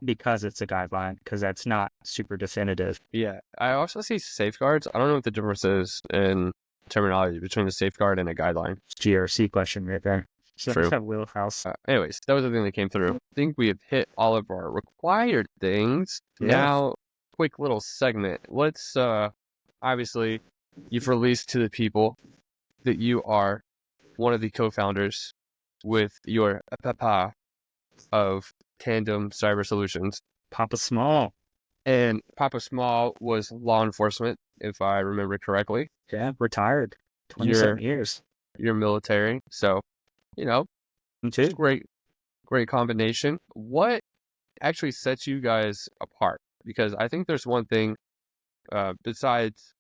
Speaker 2: because it's a guideline, because that's not super definitive.
Speaker 1: Yeah, I also see safeguards. I don't know what the difference is in terminology between a safeguard and a guideline.
Speaker 2: GRC question right there.
Speaker 1: True.
Speaker 2: Wheelhouse.
Speaker 1: Anyways, that was the thing that came through. I think we have hit all of our required things.
Speaker 2: Yeah.
Speaker 1: Now, quick little segment. Let's, obviously, you've released to the people that you are one of the co-founders with your papa of Tandem Cyber Solutions.
Speaker 2: Papa Small.
Speaker 1: And Papa Small was law enforcement, if I remember correctly.
Speaker 2: Yeah, retired. 27 years.
Speaker 1: You're military, so, you know,
Speaker 2: Me too.
Speaker 1: great combination. What actually sets you guys apart? Because I think there's one thing, besides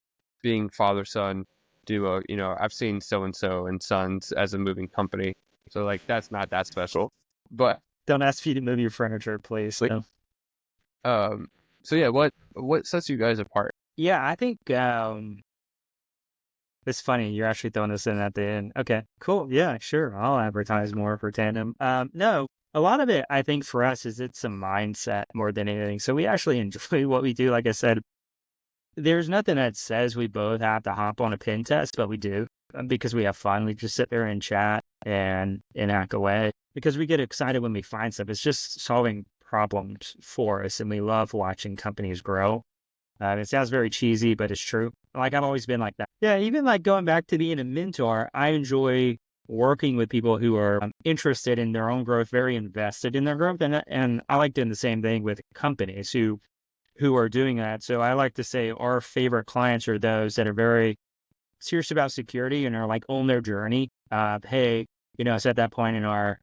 Speaker 1: being father-son duo, you know, I've seen so-and-so and Sons as a moving company. So, like, that's not that special. But
Speaker 2: don't ask me to move your furniture, please.
Speaker 1: Like,
Speaker 2: no.
Speaker 1: So yeah, what sets you guys apart?
Speaker 2: Yeah, I think it's funny you're actually throwing this in at the end. Okay, cool. Yeah, sure. I'll advertise more for Tandem. No, a lot of it I think for us is it's a mindset more than anything. So we actually enjoy what we do. Like I said, there's nothing that says we both have to hop on a pen test, but we do because we have fun. We just sit there and chat and hack away because we get excited when we find stuff. It's just solving problems for us, and we love watching companies grow. It sounds very cheesy, but it's true. Like, I've always been like that. Yeah, even like going back to being a mentor, I enjoy working with people who are interested in their own growth, very invested in their growth. And I like doing the same thing with companies who are doing that. So I like to say our favorite clients are those that are very serious about security and are like on their journey. Hey, you know, it's at that point in our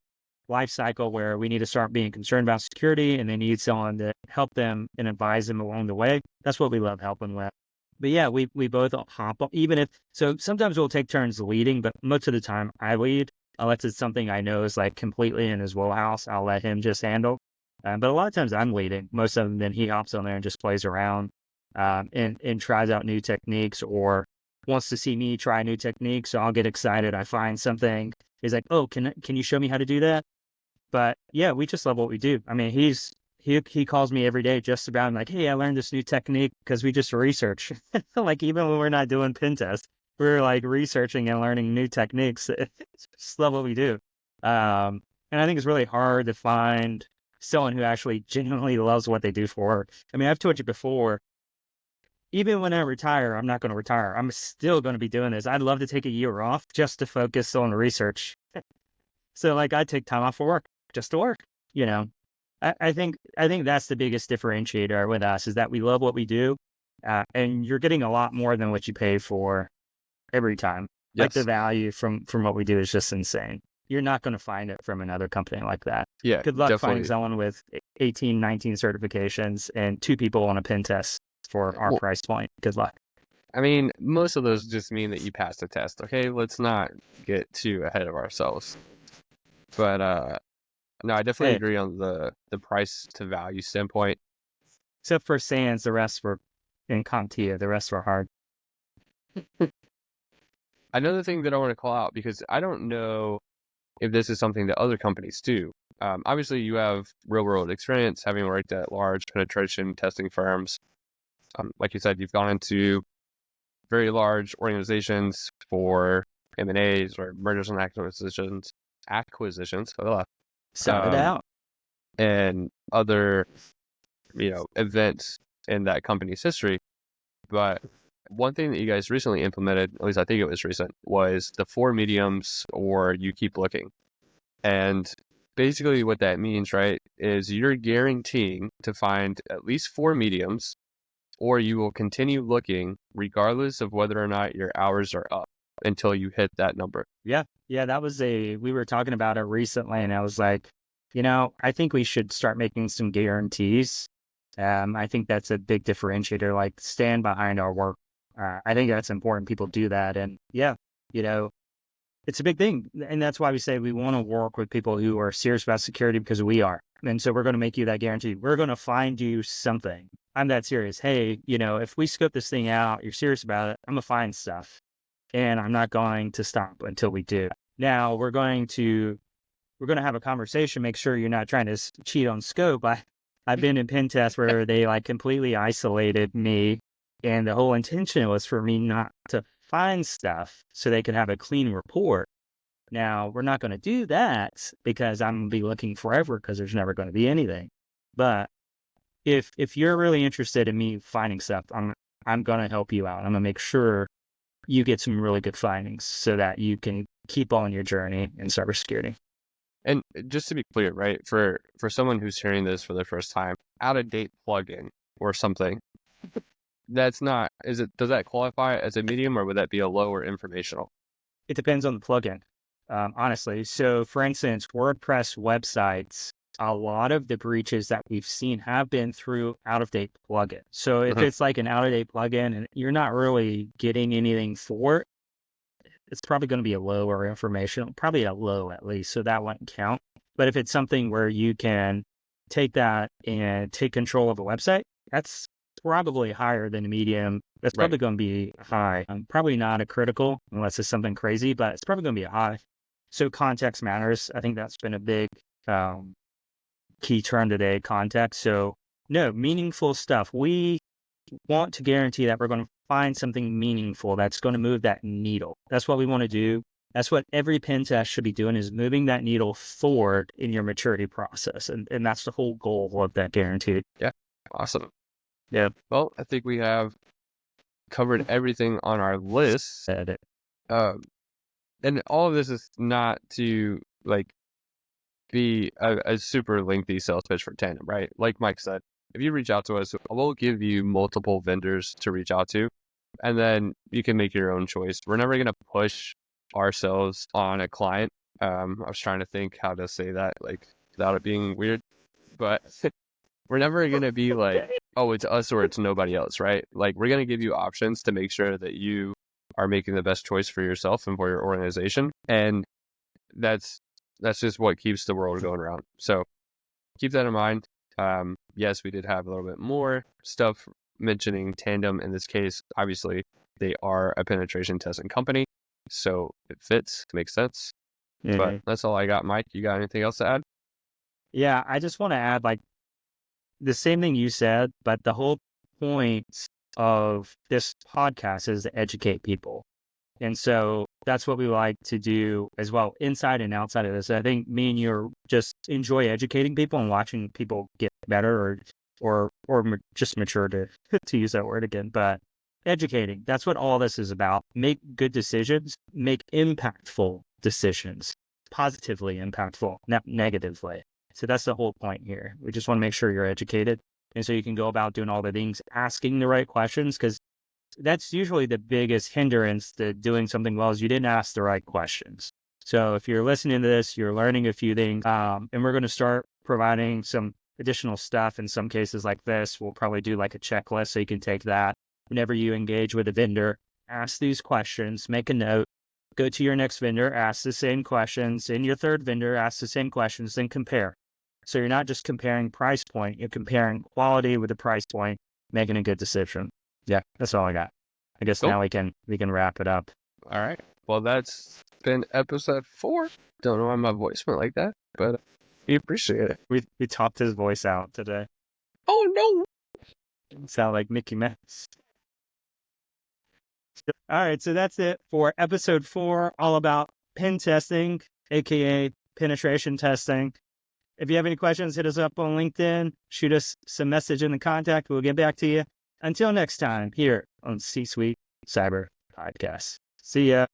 Speaker 2: life cycle where we need to start being concerned about security, and they need someone to help them and advise them along the way. That's what we love helping with. But yeah, we both hop, even if, so sometimes we'll take turns leading, but most of the time I lead, unless it's something I know is like completely in his wheelhouse, I'll let him just handle. But a lot of times I'm leading most of them, then he hops on there and just plays around and tries out new techniques, or wants to see me try new techniques. So I'll get excited. I find something. He's like, oh, can you show me how to do that? But yeah, we just love what we do. I mean, he calls me every day just about like, hey, I learned this new technique, because we just research. Like, even when we're not doing pen tests, we're like researching and learning new techniques. Just love what we do. And I think it's really hard to find someone who actually genuinely loves what they do for work. I mean, I've told you before, even when I retire, I'm not going to retire. I'm still going to be doing this. I'd love to take a year off just to focus on research. So like, I take time off for work just to work, you know. I think that's the biggest differentiator with us, is that we love what we do, and you're getting a lot more than what you pay for every time.
Speaker 1: Yes.
Speaker 2: Like, the value from what we do is just insane. You're not going to find it from another company like that.
Speaker 1: Yeah,
Speaker 2: good luck
Speaker 1: definitely.
Speaker 2: Finding someone with 18, 19 certifications and 2 people on a pen test for our price point. Good luck.
Speaker 1: I mean, most of those just mean that you passed the test. Okay, let's not get too ahead of ourselves. But no, I definitely agree on the price to value standpoint.
Speaker 2: Except for Sans, the rest were in CompTIA. The rest were hard.
Speaker 1: Another thing that I want to call out, because I don't know if this is something that other companies do. Obviously, you have real-world experience, having worked at large penetration testing firms. Like you said, you've gone into very large organizations for M&As or mergers and acquisitions.
Speaker 2: Sound it out.
Speaker 1: And other, events in that company's history. But one thing that you guys recently implemented, at least I think it was recent, was the 4 mediums, or you keep looking. And basically what that means, right, is you're guaranteeing to find at least 4 mediums, or you will continue looking regardless of whether or not your hours are up. until you hit that number.
Speaker 2: Yeah. We were talking about it recently, and I was like, I think we should start making some guarantees. I think that's a big differentiator, like stand behind our work. I think that's important. People do that. And it's a big thing. And that's why we say we want to work with people who are serious about security, because we are. And so we're going to make you that guarantee. We're going to find you something. I'm that serious. Hey, if we scope this thing out, you're serious about it, I'm going to find stuff. And I'm not going to stop until we do. Now we're going to have a conversation, make sure you're not trying to cheat on scope. I've been in pen tests where they like completely isolated me, and the whole intention was for me not to find stuff so they could have a clean report. Now we're not going to do that because I'm going to be looking forever because there's never going to be anything. But if you're really interested in me finding stuff, I'm going to help you out. I'm going to make sure you get some really good findings so that you can keep on your journey in cybersecurity.
Speaker 1: And just to be clear, right, for someone who's hearing this for the first time, out-of-date plugin or something, does that qualify as a medium, or would that be a low or informational?
Speaker 2: It depends on the plugin, honestly. So for instance, WordPress websites, a lot of the breaches that we've seen have been through out-of-date plugin. So if it's like an out-of-date plugin and you're not really getting anything for it, it's probably going to be a low or informational, probably a low at least. So that wouldn't count. But if it's something where you can take that and take control of a website, that's probably higher than a medium. That's probably going to be high. Probably not a critical unless it's something crazy, but it's probably going to be a high. So context matters. I think that's been a big key term today, context. So no, meaningful stuff. We want to guarantee that we're going to find something meaningful that's going to move that needle. That's what we want to do. That's what every pen test should be doing, is moving that needle forward in your maturity process. And that's the whole goal of that guarantee.
Speaker 1: Yeah. Awesome.
Speaker 2: Yeah.
Speaker 1: Well, I think we have covered everything on our list. And all of this is not to be a super lengthy sales pitch for Tandem, right? Like Mike said, if you reach out to us, we'll give you multiple vendors to reach out to, and then you can make your own choice. We're never going to push ourselves on a client. I was trying to think how to say that, without it being weird, but we're never going to be like, oh, it's us or it's nobody else, right? We're going to give you options to make sure that you are making the best choice for yourself and for your organization. And that's just what keeps the world going around. So keep that in mind. Yes, we did have a little bit more stuff mentioning Tandem. In this case, obviously, they are a penetration testing company, so it fits, makes sense. Mm-hmm. But that's all I got. Mike, you got anything else to add?
Speaker 2: Yeah, I just want to add the same thing you said, but the whole point of this podcast is to educate people. And so that's what we like to do as well, inside and outside of this. I think me and you just enjoy educating people and watching people get better or just mature, to use that word again. But educating, that's what all this is about. Make good decisions, make impactful decisions, positively impactful, not negatively. So that's the whole point here. We just want to make sure you're educated. And so you can go about doing all the things, asking the right questions, because that's usually the biggest hindrance to doing something well, is you didn't ask the right questions. So if you're listening to this, you're learning a few things, and we're going to start providing some additional stuff in some cases like this. We'll probably do like a checklist, so you can take that whenever you engage with a vendor, ask these questions, make a note, go to your next vendor, ask the same questions, and your third vendor, ask the same questions, then compare. So you're not just comparing price point, you're comparing quality with the price point, making a good decision. Yeah, that's all I got. I guess Now we can wrap it up.
Speaker 1: All right. Well, that's been episode 4. Don't know why my voice went like that, but we appreciate it.
Speaker 2: We topped his voice out today.
Speaker 1: Oh no!
Speaker 2: Sound like Mickey Mouse. All right, so that's it for episode 4, all about pen testing, aka penetration testing. If you have any questions, hit us up on LinkedIn, shoot us some message in the contact. We'll get back to you. Until next time, here on C-Suite Cyber Podcast. See ya.